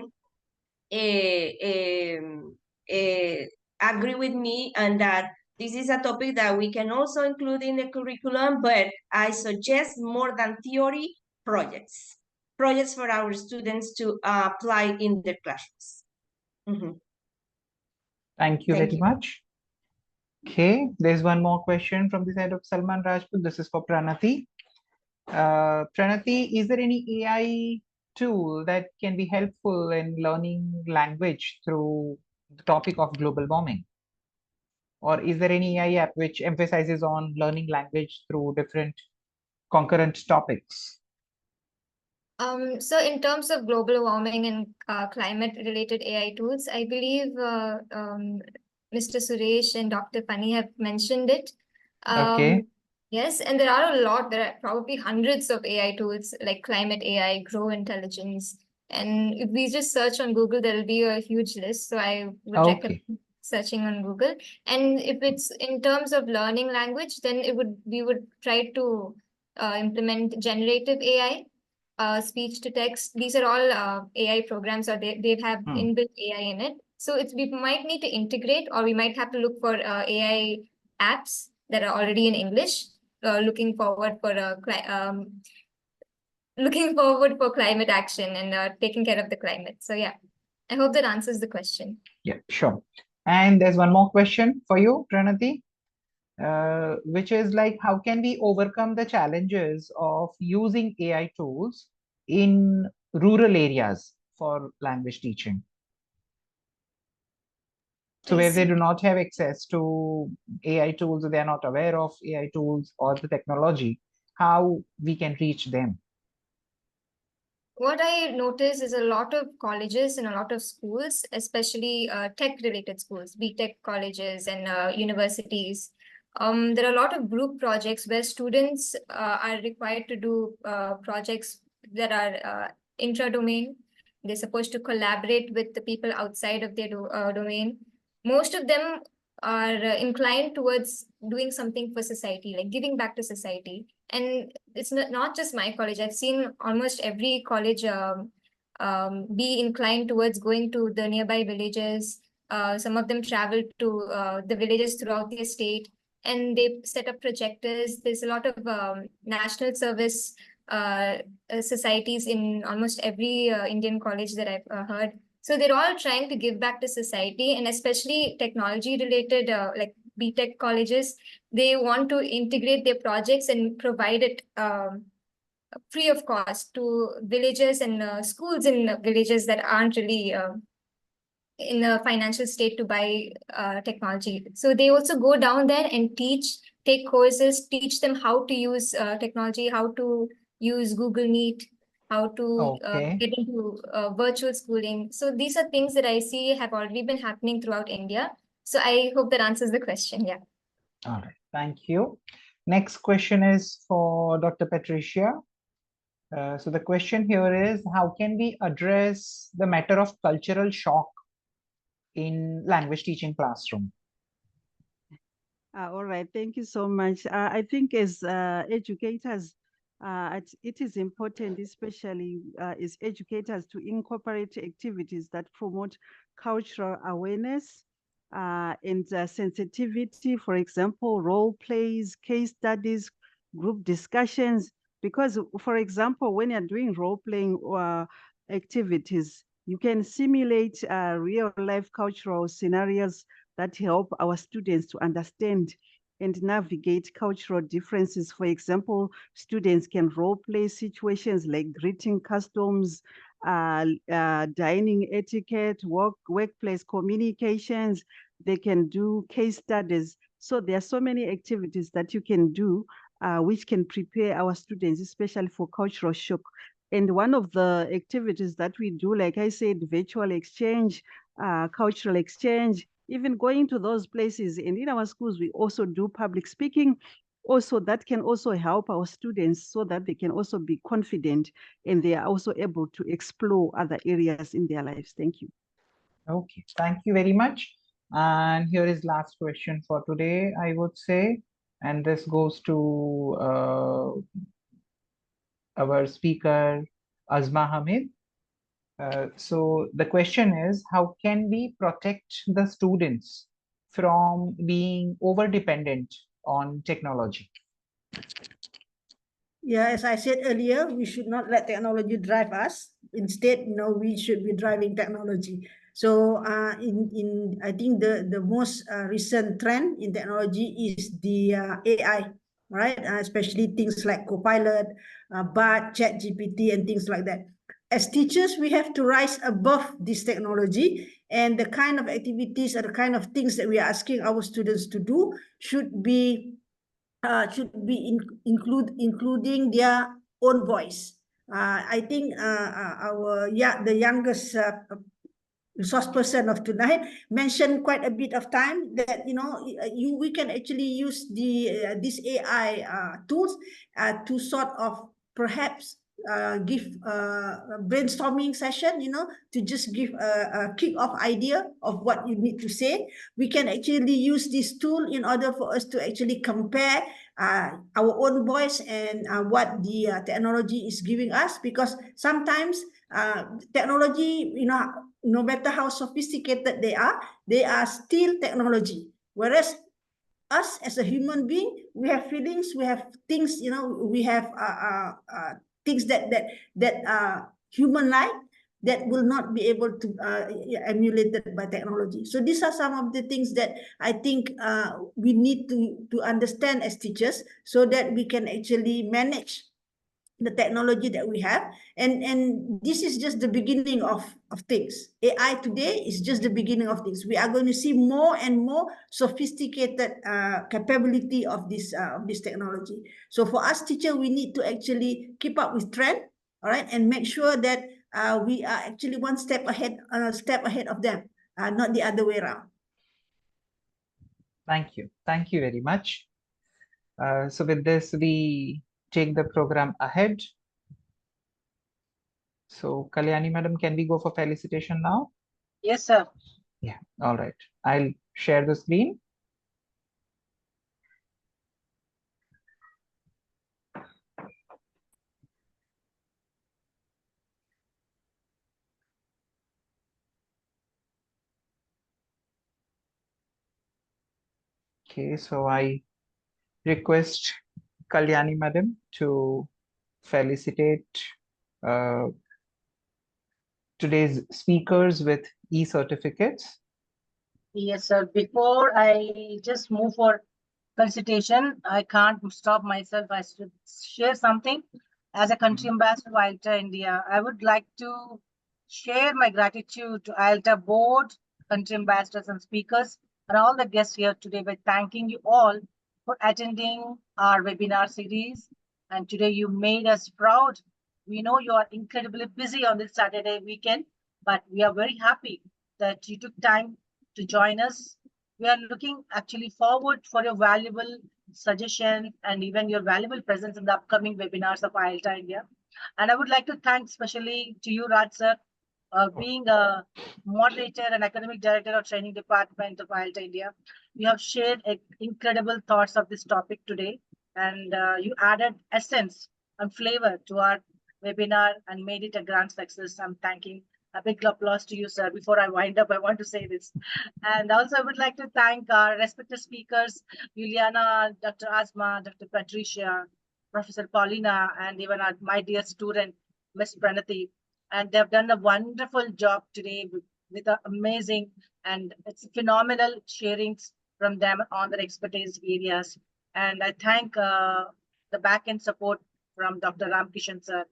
agree with me and that this is a topic that we can also include in the curriculum, but I suggest more than theory, projects for our students to apply in their classrooms. Mm-hmm. Thank you very much. Okay, there's one more question from the side of Salman Rajput. This is for Pranati. Pranati, is there any AI tool that can be helpful in learning language through the topic of global warming? Or is there any AI app which emphasizes on learning language through different concurrent topics? So in terms of global warming and climate-related AI tools, I believe Mr. Suresh and Dr. Pani have mentioned it. Okay. Yes, and there are a lot. There are probably hundreds of AI tools like climate AI, Grow Intelligence. And if we just search on Google, there will be a huge list. So I would recommend searching on Google. And if it's in terms of learning language, then we would try to implement generative AI. Speech to text. These are all AI programs, or they have inbuilt AI in it. So we might need to integrate, or we might have to look for AI apps that are already in English. Looking forward for climate action and taking care of the climate. So yeah, I hope that answers the question. Yeah, sure. And there's one more question for you, Pranati, which is like, how can we overcome the challenges of using AI tools in rural areas for language teaching? So where they do not have access to AI tools, or they are not aware of AI tools or the technology, how we can reach them? What I notice is a lot of colleges and a lot of schools, especially tech-related schools, BTech colleges and universities. There are a lot of group projects where students are required to do projects that are intra-domain. They're supposed to collaborate with the people outside of their domain. Most of them are inclined towards doing something for society, like giving back to society. And it's not just my college. I've seen almost every college be inclined towards going to the nearby villages. Some of them travel to the villages throughout the state, and they set up projectors. There's a lot of national service societies in almost every Indian college that I've heard. So they're all trying to give back to society, and especially technology related, like BTech colleges, they want to integrate their projects and provide it free of cost to villages and schools in villages that aren't really in a financial state to buy technology. So they also go down there and take courses, teach them how to use technology, how to use Google Meet, how to get into virtual schooling. So these are things that I see have already been happening throughout India. So I hope that answers the question. Yeah. All right, thank you. Next question is for Dr. Patricia. So the question here is, how can we address the matter of cultural shock in language teaching classroom? All right, thank you so much. I think as educators, it is important, especially as educators, to incorporate activities that promote cultural awareness and sensitivity. For example, role plays, case studies, group discussions. Because, for example, when you're doing role playing activities, you can simulate real life cultural scenarios that help our students to understand and navigate cultural differences. For example, students can role play situations like greeting customs, dining etiquette, workplace communications. They can do case studies. So there are so many activities that you can do which can prepare our students, especially for cultural shock. And one of the activities that we do, like I said, virtual exchange, cultural exchange, even going to those places. And in our schools, we also do public speaking. Also, that can also help our students so that they can also be confident and they are also able to explore other areas in their lives. Thank you. Okay, thank you very much. And here is last question for today, I would say, and this goes to our speaker, Azma Hamid. So the question is, how can we protect the students from being over-dependent on technology? Yeah, as I said earlier, we should not let technology drive us. Instead, we should be driving technology. So I think the most recent trend in technology is the AI, right? Especially things like Copilot, Bard, ChatGPT, and things like that. As teachers, we have to rise above this technology, and the kind of activities or the kind of things that we are asking our students to do should be including their own voice. I think the youngest resource person of tonight mentioned quite a bit of time that we can actually use these AI tools to sort of perhaps give a brainstorming session, to just give a kick-off idea of what you need to say. We can actually use this tool in order for us to actually compare our own voice and what the technology is giving us, because sometimes technology, no matter how sophisticated they are still technology. Whereas us as a human being, we have feelings, we have things, we have things that are human-like that will not be able to emulated by technology. So these are some of the things that I think we need to understand as teachers, so that we can actually manage the technology that we have, and this is just the beginning of things. AI today is just the beginning of things. We are going to see more and more sophisticated capability of this technology. So for us teacher, we need to actually keep up with trend, all right, and make sure that we are actually one step ahead of them, not the other way around. Thank you very much. So with this, we take the program ahead. So Kalyani madam, can we go for felicitation now? Yes, sir. Yeah, all right. I'll share the screen. Okay, so I request Kalyani madam to felicitate today's speakers with e-certificates. Yes, sir. Before I just move for felicitation, I can't stop myself. I should share something. As a country ambassador of IELTA India, I would like to share my gratitude to IELTA board, country ambassadors and speakers, and all the guests here today by thanking you all for attending our webinar series. And today you made us proud. We know you are incredibly busy on this Saturday weekend, but we are very happy that you took time to join us. We are looking actually forward for your valuable suggestions and even your valuable presence in the upcoming webinars of IELTA India. And I would like to thank especially to you, Raj sir, being a moderator and academic director of training department of IELTA India. You have shared incredible thoughts of this topic today, and you added essence and flavor to our webinar and made it a grand success. I'm thanking. A big applause to you, sir. Before I wind up, I want to say this. And also, I would like to thank our respected speakers, Juliana, Dr. Asma, Dr. Patricia, Professor Paulina, and even my dear student, Ms. Pranati. And they've done a wonderful job today with amazing and it's phenomenal sharings from them on their expertise areas. And I thank the back-end support from Dr. Ramkishan, sir.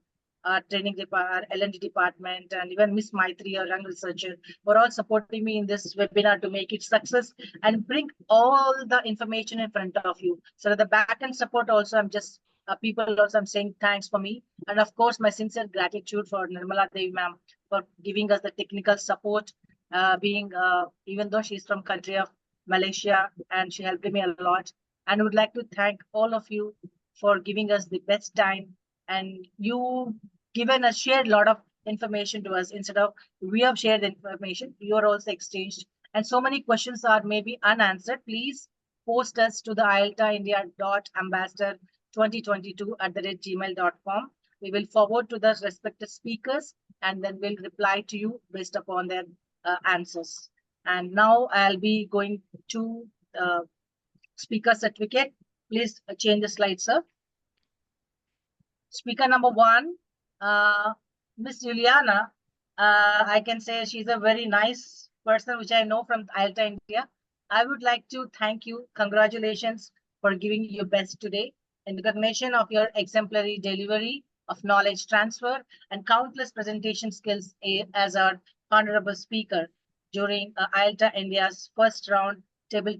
our training department, our L&D department, and even Miss Maitri, our young researcher, were all supporting me in this webinar to make it success and bring all the information in front of you. So the back-end support also, I'm just people also I'm saying thanks for me. And of course, my sincere gratitude for Nirmala Devi ma'am for giving us the technical support, even though she's from country of Malaysia, and she helped me a lot. And I would like to thank all of you for giving us the best time, and you given us shared a lot of information to us. Instead of we have shared information, you are also exchanged, and so many questions are maybe unanswered. Please post us to the ieltaindia.ambassador2022@gmail.com. We will forward to the respected speakers, and then we'll reply to you based upon their answers. And now I'll be going to speaker certificate. Please change the slide, sir. Speaker number 1, Miss Juliana. I can say she's a very nice person, which I know from IELTA India. I would like to thank you. Congratulations for giving your best today in recognition of your exemplary delivery of knowledge transfer and countless presentation skills as our honorable speaker during IELTA India's first round table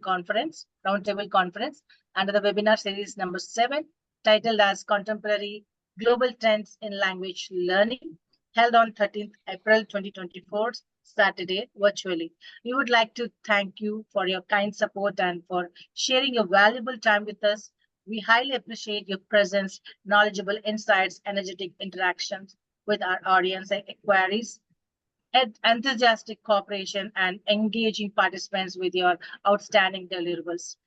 conference under the webinar series number 7, titled as Contemporary Global Trends in Language Learning, held on 13th April 2024, Saturday, virtually. We would like to thank you for your kind support and for sharing your valuable time with us. We highly appreciate your presence, knowledgeable insights, energetic interactions with our audience and inquiries, enthusiastic cooperation, and engaging participants with your outstanding deliverables.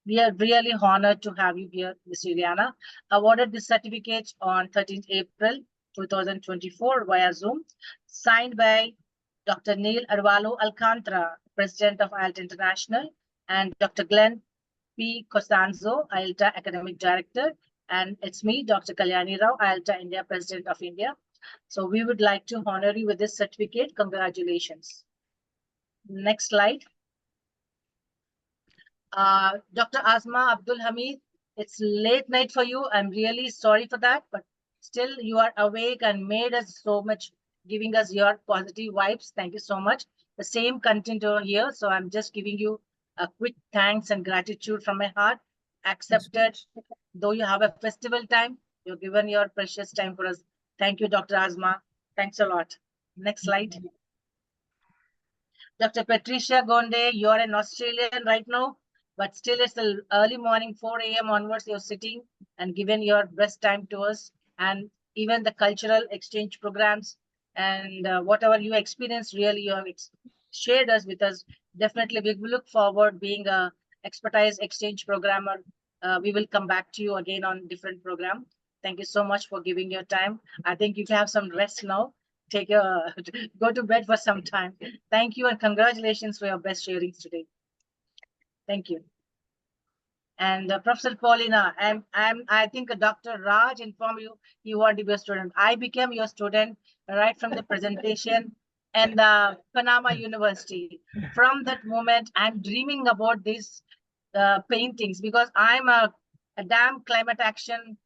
We are really honored to have you here, Ms. Juliana. Awarded this certificate on 13th April 2024 via Zoom, signed by Dr. Neil Arvalo Alcantara, President of IELTA International, and Dr. Glenn P. Costanzo, IELTA Academic Director, and it's me, Dr. Kalyani Rao, IELTA India, President of India. So we would like to honor you with this certificate. Congratulations. Next slide. Dr. Asma Abdul Hamid, it's late night for you. I'm really sorry for that, but still you are awake and made us so much, giving us your positive vibes. Thank you so much. The same content over here. So I'm just giving you a quick thanks and gratitude from my heart. Accepted, though you have a festival time, you've given your precious time for us. Thank you, Dr. Asma. Thanks a lot. Next slide. Dr. Patricia Gonde, you're an Australian right now, but still it's the early morning, 4 a.m. onwards, you're sitting and given your best time to us, and even the cultural exchange programs and whatever you experienced, really you have shared us with us. Definitely we will look forward being a expertise exchange programmer. We will come back to you again on different program. Thank you so much for giving your time. I think you can have some rest now. Go to bed for some time. Thank you and congratulations for your best sharings today. Thank you. And Professor Paulina, I think Dr. Raj informed you you want to be a student. I became your student right from the presentation and Panama University. From that moment, I'm dreaming about these paintings because I'm a damn climate action,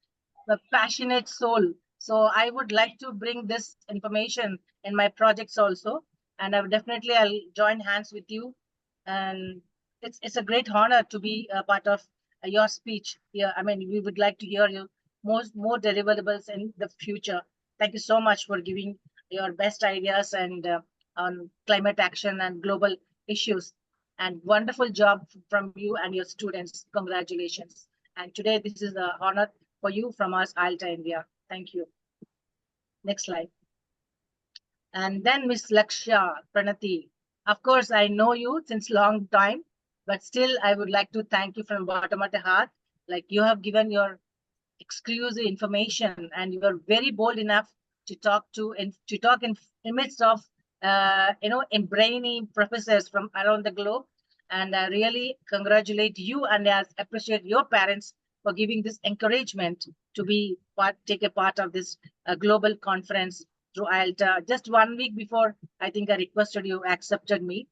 a passionate soul. So I would like to bring this information in my projects also. And I'll join hands with you. And it's a great honor to be a part of your speech here. I mean, we would like to hear you more deliverables in the future. Thank you so much for giving your best ideas and on climate action and global issues. And wonderful job from you and your students. Congratulations. And today, this is an honor for you from us, IELTA India. Thank you. Next slide. And then Miss Lakshya Pranati. Of course, I know you since long time, but still I would like to thank you from bottom of the heart. Like you have given your exclusive information and you are very bold enough to talk in midst of brainy professors from around the globe. And I really congratulate you and I appreciate your parents for giving this encouragement to take a part of this global conference through IELTA. Just 1 week before, I think I requested you, accepted me.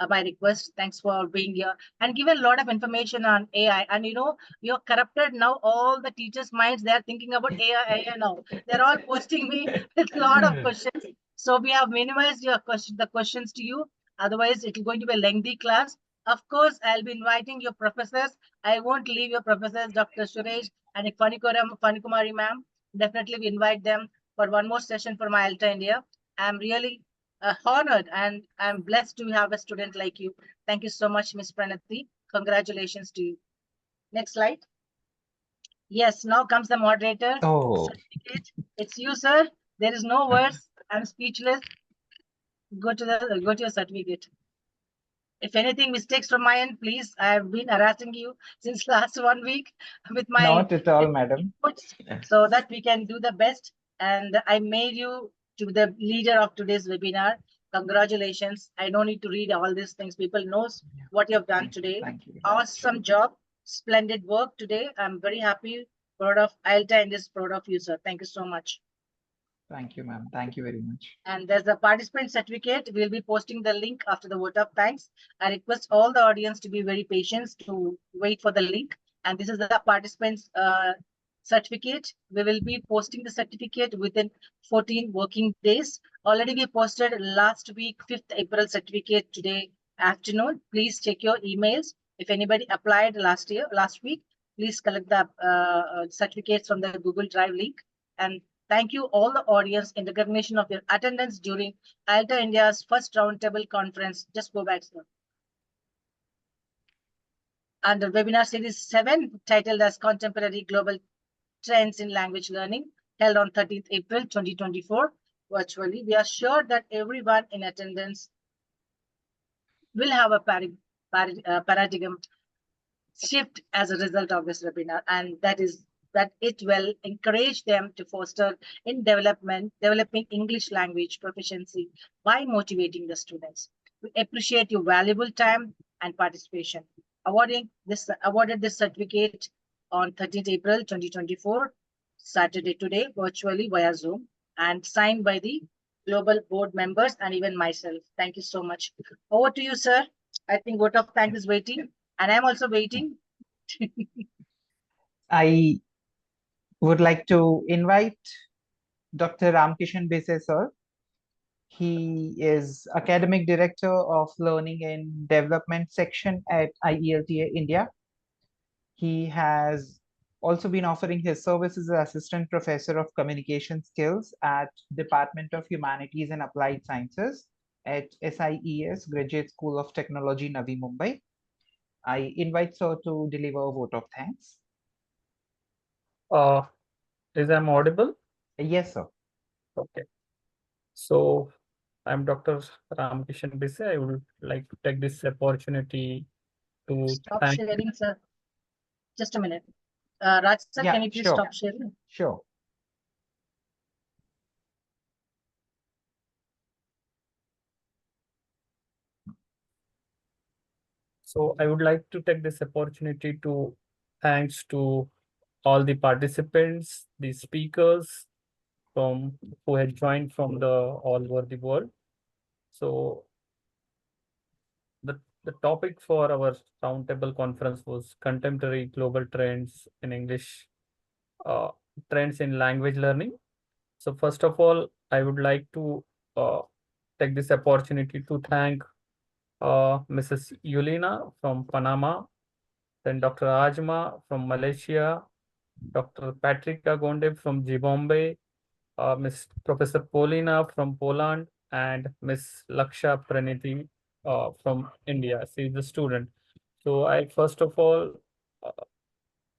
my request. Thanks for being here and given a lot of information on AI. And you're corrupted now. All the teachers' minds, they're thinking about AI now. They're all posting me with a lot of questions. So we have minimized the questions to you. Otherwise, it's going to be a lengthy class. Of course, I'll be inviting your professors. I won't leave your professors, Dr. Suresh and Fanikumari ma'am. Definitely we invite them for one more session for my IELTA India. I'm really honored and I'm blessed to have a student like you. Thank you so much, Miss Pranati. Congratulations to you. Next slide. Yes, now comes the moderator. Oh, Certificate. It's you, sir. There is no words. I'm speechless. Go to your certificate. If anything mistakes from my end, please. I have been harassing you since last 1 week with my not at all, madam. inputs so that we can do the best. And I made you to the leader of today's webinar. Congratulations. I don't need to read all these things. People knows what you have done today. Thank you. Awesome job. Splendid work today. I'm very happy. Proud of IELTA and is proud of you, sir. Thank you so much. Thank you, ma'am. Thank you very much. And there's a participant certificate. We'll be posting the link after the vote of thanks. I request all the audience to be very patient to wait for the link. And this is the participants certificate. We will be posting the certificate within 14 working days. Already we posted last week, 5th April certificate today afternoon. Please check your emails. If anybody applied last week, please collect the certificates from the Google Drive link. And thank you all the audience in recognition of your attendance during IELTA India's first roundtable conference. Just go back, sir. Under webinar series 7, titled as Contemporary Global Trends in Language Learning, held on 13th April 2024 virtually. We are sure that everyone in attendance will have a paradigm shift as a result of this webinar, and that it will encourage them to foster in developing English language proficiency by motivating the students. We appreciate your valuable time and participation. Awarded this certificate on 13th April 2024, Saturday today, virtually via Zoom, and signed by the global board members and even myself. Thank you so much. Over to you, sir. I think vote of thanks is waiting, and I'm also waiting. I would like to invite Dr. Ramkishan Bese, sir. He is Academic Director of Learning and Development Section at IELTA India. He has also been offering his services as Assistant Professor of Communication Skills at Department of Humanities and Applied Sciences at SIES Graduate School of Technology, Navi Mumbai. I invite sir to deliver a vote of thanks. Is I'm audible? Yes, sir. Okay. So I'm Dr. Ramkishan Bise. I would like to take this opportunity to Stop thank. sharing, sir. Just a minute. Raj sir, Yeah, can you please sure. stop sharing? Sure. So I would like to take this opportunity to thanks to all the participants, the speakers from who had joined from all over the world. So the topic for our roundtable conference was contemporary global trends in English, trends in language learning. So first of all, I would like to take this opportunity to thank Mrs. Yulina from Panama, then Dr. Ajma from Malaysia, Dr. Patrika Gonde from Zimbabwe, Miss Professor Polina from Poland, and Miss Laksha Praniti from India. She is the student. So I first of all,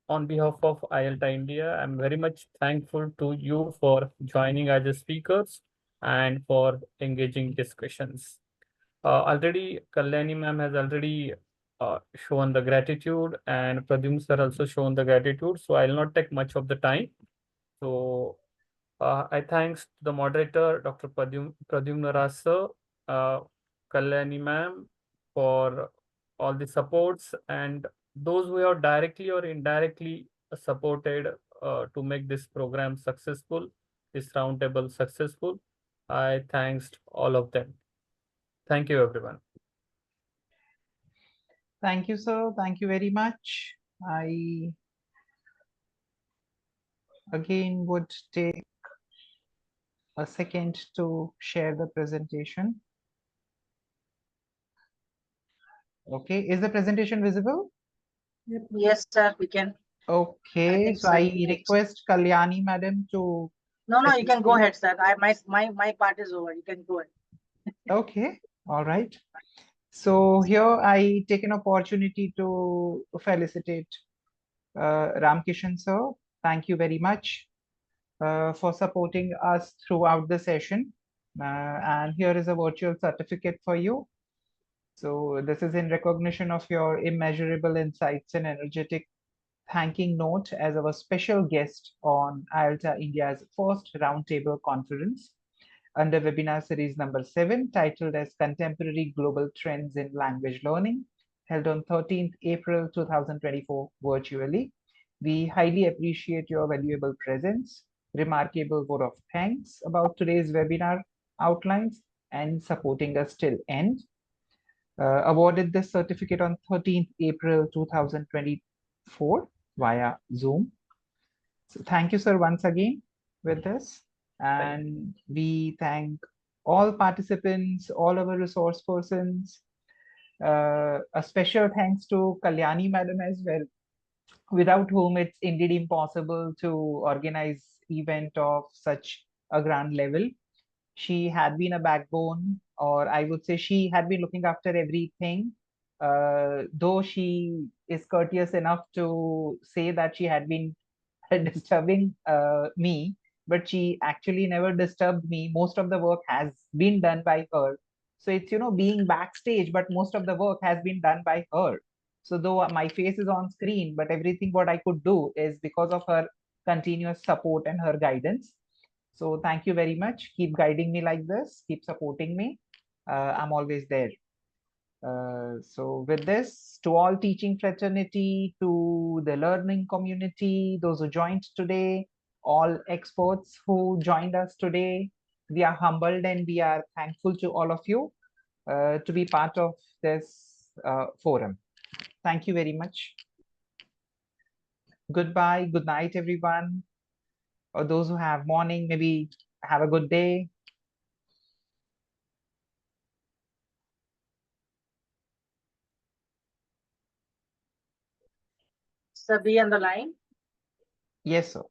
on behalf of IELTA India, I'm very much thankful to you for joining as a speakers and for engaging discussions. Already Kalyani ma'am has already shown the gratitude, and Pradyum sir also shown the gratitude. So I'll not take much of the time. So I thanks the moderator, Dr. Pradyumna Raj sir, Kalyani ma'am, for all the supports, and those who have directly or indirectly supported to make this program successful, this roundtable successful. I thanks all of them. Thank you, everyone. Thank you, sir. Thank you very much. I again would take a second to share the presentation. Okay, is the presentation visible? Yes, sir, we can. I Okay, think so so. I Yes. request Kalyani madam to No, you can go facilitate. ahead, sir. My part is over. You can go ahead. Okay, all right. So here I take an opportunity to felicitate Ramkishan sir. Thank you very much for supporting us throughout the session. And here is a virtual certificate for you. So this is in recognition of your immeasurable insights and energetic thanking note as our special guest on IELTA India's first roundtable conference under webinar series number 7, titled as Contemporary Global Trends in Language Learning, held on 13th April 2024 virtually. We highly appreciate your valuable presence, remarkable vote of thanks about today's webinar outlines, and supporting us till end. Awarded this certificate on 13th April 2024 via Zoom. So thank you, sir, once again with this. And we thank all participants, all our resource persons. A special thanks to Kalyani madam as well, without whom it's indeed impossible to organize event of such a grand level. She had been a backbone, or I would say she had been looking after everything. Though she is courteous enough to say that she had been disturbing me, but she actually never disturbed me. Most of the work has been done by her. So it's, being backstage, but most of the work has been done by her. So though my face is on screen, but everything what I could do is because of her continuous support and her guidance. So thank you very much. Keep guiding me like this. Keep supporting me. I'm always there. So with this, to all teaching fraternity, to the learning community, those who joined today, all experts who joined us today, we are humbled and we are thankful to all of you to be part of this forum. Thank you very much. Goodbye. Good night, everyone. Or those who have morning, maybe have a good day. Sir, be on the line. Yes, sir.